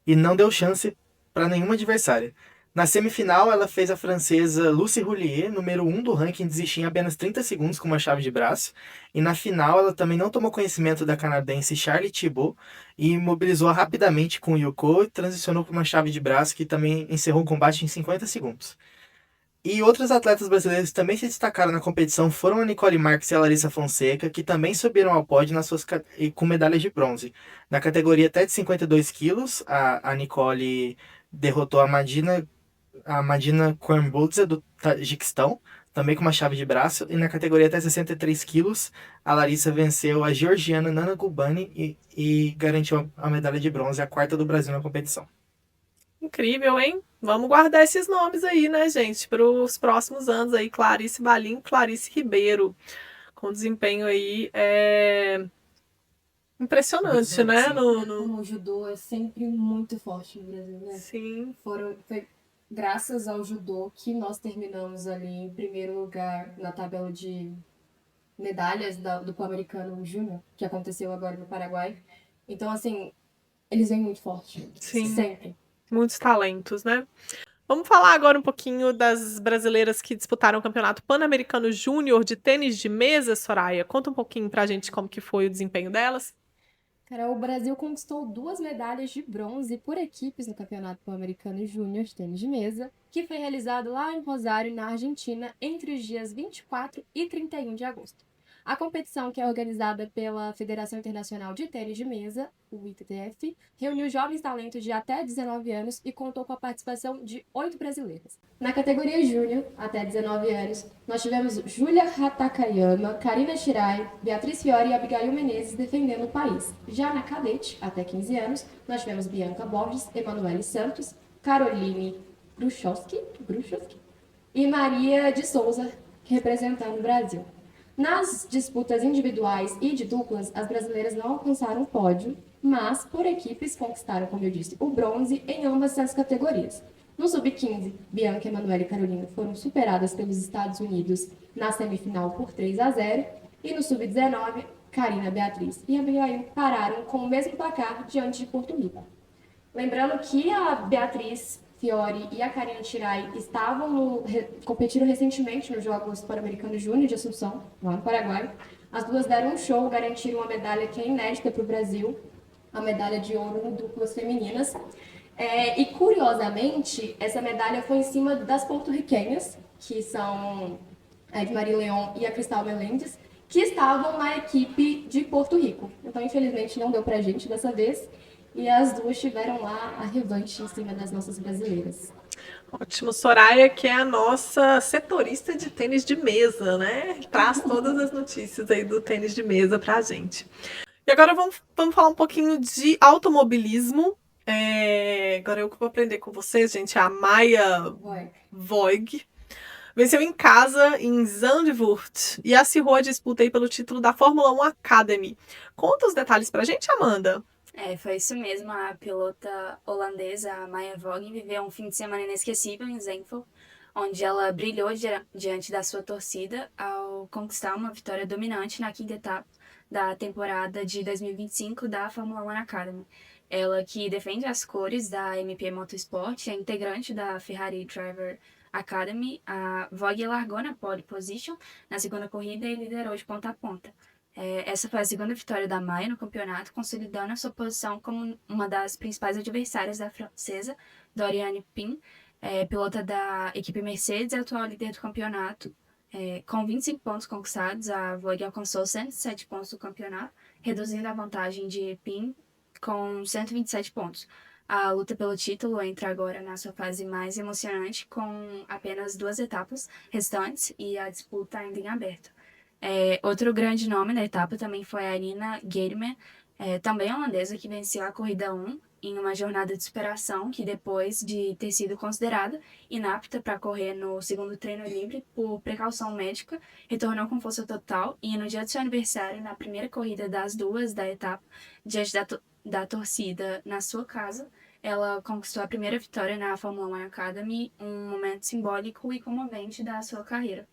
E não deu chance para nenhuma adversária. Na semifinal, ela fez a francesa Lucie Roulier, número 1 do ranking, desistir em apenas 30 segundos com uma chave de braço. E na final, ela também não tomou conhecimento da canadense Charlie Thibault e imobilizou rapidamente com o Yuko e transicionou para uma chave de braço que também encerrou o combate em 50 segundos. E outras atletas brasileiras que também se destacaram na competição foram a Nicole Marques e a Larissa Fonseca, que também subiram ao pódio com medalhas de bronze. Na categoria até de 52 quilos, a Nicole derrotou a Madina Kornbudze, do Tajiquistão, também com uma chave de braço. E na categoria até 63 quilos, a Larissa venceu a georgiana Nana Gulbani e garantiu a medalha de bronze, a 4ª do Brasil na competição. Incrível, hein? Vamos guardar esses nomes aí, né, gente, para os próximos anos aí. Clarice Valim, Clarice Ribeiro, com desempenho aí impressionante, né? O judô é sempre muito forte no Brasil, né? Sim. Foi graças ao judô que nós terminamos ali em primeiro lugar na tabela de medalhas do Pan-Americano Júnior, que aconteceu agora no Paraguai. Então, assim, eles vêm muito forte. Sim. Sempre. Muitos talentos, né? Vamos falar agora um pouquinho das brasileiras que disputaram o Campeonato Pan-Americano Júnior de tênis de mesa, Soraya. Conta um pouquinho pra gente como que foi o desempenho delas. Cara, o Brasil conquistou 2 medalhas de bronze por equipes no Campeonato Pan-Americano Júnior de tênis de mesa, que foi realizado lá em Rosário, na Argentina, entre os dias 24 e 31 de agosto. A competição, que é organizada pela Federação Internacional de Tênis de Mesa, o ITTF, reuniu jovens talentos de até 19 anos e contou com a participação de 8 brasileiras. Na categoria Júnior, até 19 anos, nós tivemos Júlia Hatakayama, Karina Shirai, Beatriz Fiore e Abigail Menezes defendendo o país. Já na cadete, até 15 anos, nós tivemos Bianca Borges, Emanuele Santos, Caroline Bruchowski e Maria de Souza, representando o Brasil. Nas disputas individuais e de duplas, as brasileiras não alcançaram o pódio, mas, por equipes, conquistaram, como eu disse, o bronze em ambas as categorias. No Sub-15, Bianca, Emanuele e Carolina foram superadas pelos Estados Unidos na semifinal por 3-0, e no Sub-19, Karina, Beatriz e Abigail pararam com o mesmo placar diante de Porto Rico. Lembrando que a Beatriz Fiore e a Karina Tirai competiram recentemente nos Jogos Pan-Americanos Júnior de Assunção, lá no Paraguai. As duas deram um show, garantiram uma medalha que é inédita para o Brasil, a medalha de ouro no duplas femininas. E, curiosamente, essa medalha foi em cima das porto-riquenhas, que são a Edmari Leon e a Cristal Melendes, que estavam na equipe de Porto Rico. Então, infelizmente, não deu pra gente dessa vez. E as duas tiveram lá a revanche em cima das nossas brasileiras. Ótimo. Soraya, que é a nossa setorista de tênis de mesa, né? Traz todas as notícias aí do tênis de mesa pra gente. E agora vamos falar um pouquinho de automobilismo. Agora eu que vou aprender com vocês, gente. A Maia Voig venceu em casa, em Zandvoort, e acirrou a disputa aí pelo título da Fórmula 1 Academy. Conta os detalhes pra gente, Amanda. Foi isso mesmo. A pilota holandesa, a Maia Voig, viveu um fim de semana inesquecível em Zandvoort, onde ela brilhou diante da sua torcida ao conquistar uma vitória dominante na quinta etapa da temporada de 2025 da Fórmula 1 Academy. Ela, que defende as cores da MP Motorsport, é integrante da Ferrari Driver Academy. A Voig largou na pole position na segunda corrida e liderou de ponta a ponta. Essa foi a segunda vitória da Maia no campeonato, consolidando a sua posição como uma das principais adversárias da francesa, Doriane Pin, pilota da equipe Mercedes e atual líder do campeonato. Com 25 pontos conquistados, a Voig alcançou 107 pontos do campeonato, reduzindo a vantagem de Pin com 127 pontos. A luta pelo título entra agora na sua fase mais emocionante, com apenas 2 etapas restantes e a disputa ainda em aberto. Outro grande nome da etapa também foi a Nina Geirman, também holandesa, que venceu a corrida 1 em uma jornada de superação que, depois de ter sido considerada inapta para correr no segundo treino livre por precaução médica, retornou com força total e, no dia do seu aniversário, na primeira corrida das duas da etapa, diante da torcida na sua casa, ela conquistou a primeira vitória na Fórmula 1 Academy, um momento simbólico e comovente da sua carreira.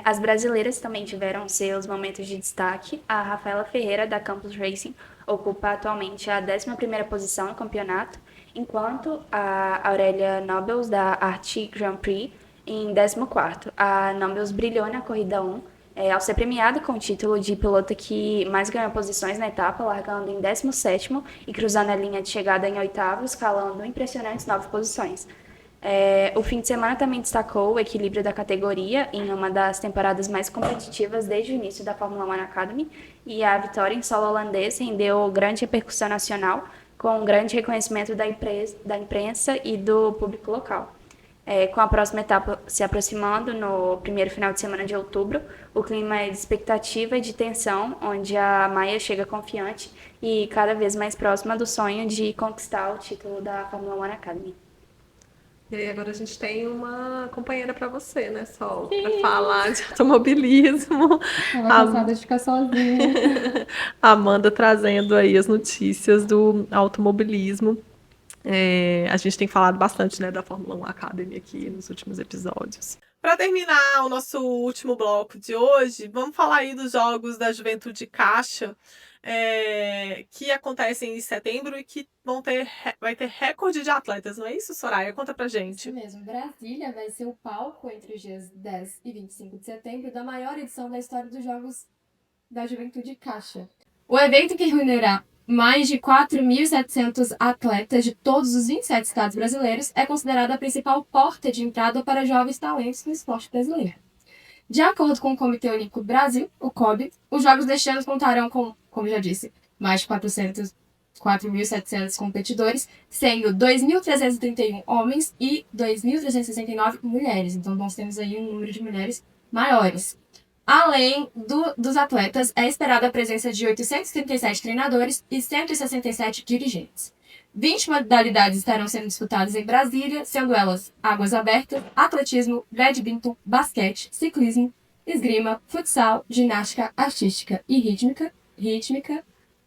As brasileiras também tiveram seus momentos de destaque. A Rafaela Ferreira, da Campus Racing, ocupa atualmente a 11ª posição no campeonato, enquanto a Aurélia Nobles, da Arctic Grand Prix, em 14º. A Nobles brilhou na corrida 1, ao ser premiada com o título de pilota que mais ganhou posições na etapa, largando em 17º e cruzando a linha de chegada em 8º, escalando impressionantes 9 posições. O fim de semana também destacou o equilíbrio da categoria em uma das temporadas mais competitivas desde o início da Fórmula 1 Academy, e a vitória em solo holandês rendeu grande repercussão nacional, com grande reconhecimento da imprensa e do público local. Com a próxima etapa se aproximando no primeiro final de semana de outubro, o clima é de expectativa e de tensão, onde a Maia chega confiante e cada vez mais próxima do sonho de conquistar o título da Fórmula 1 Academy. E aí agora a gente tem uma companheira para você, né, Sol? Para falar de automobilismo. Tava cansada de ficar sozinha. Amanda trazendo aí as notícias do automobilismo. A gente tem falado bastante, né, da Fórmula 1 Academy aqui nos últimos episódios. Para terminar o nosso último bloco de hoje, vamos falar aí dos Jogos da Juventude Caixa, que acontecem em setembro e que vai ter recorde de atletas, não é isso, Soraya? Conta pra gente. Isso mesmo. Brasília vai ser o palco entre os dias 10 e 25 de setembro da maior edição da história dos Jogos da Juventude Caixa. O evento, que reunirá mais de 4.700 atletas de todos os 27 estados brasileiros, é considerado a principal porta de entrada para jovens talentos no esporte brasileiro. De acordo com o Comitê Olímpico do Brasil, o COB, os Jogos deste ano contarão com, como já disse, mais de 4.700 competidores, sendo 2.331 homens e 2.369 mulheres. Então, nós temos aí um número de mulheres maiores. Além dos atletas, é esperada a presença de 837 treinadores e 167 dirigentes. 20 modalidades estarão sendo disputadas em Brasília, sendo elas águas abertas, atletismo, badminton, basquete, ciclismo, esgrima, futsal, ginástica artística e rítmica,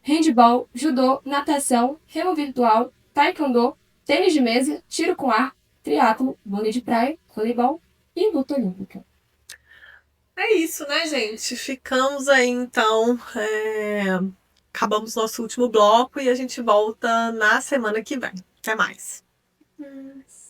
handebol, judô, natação, remo virtual, taekwondo, tênis de mesa, tiro com arco, triatlo, vôlei de praia, voleibol e luta olímpica. É isso, né, gente? Ficamos aí, então. Acabamos nosso último bloco e a gente volta na semana que vem. Até mais. Nossa.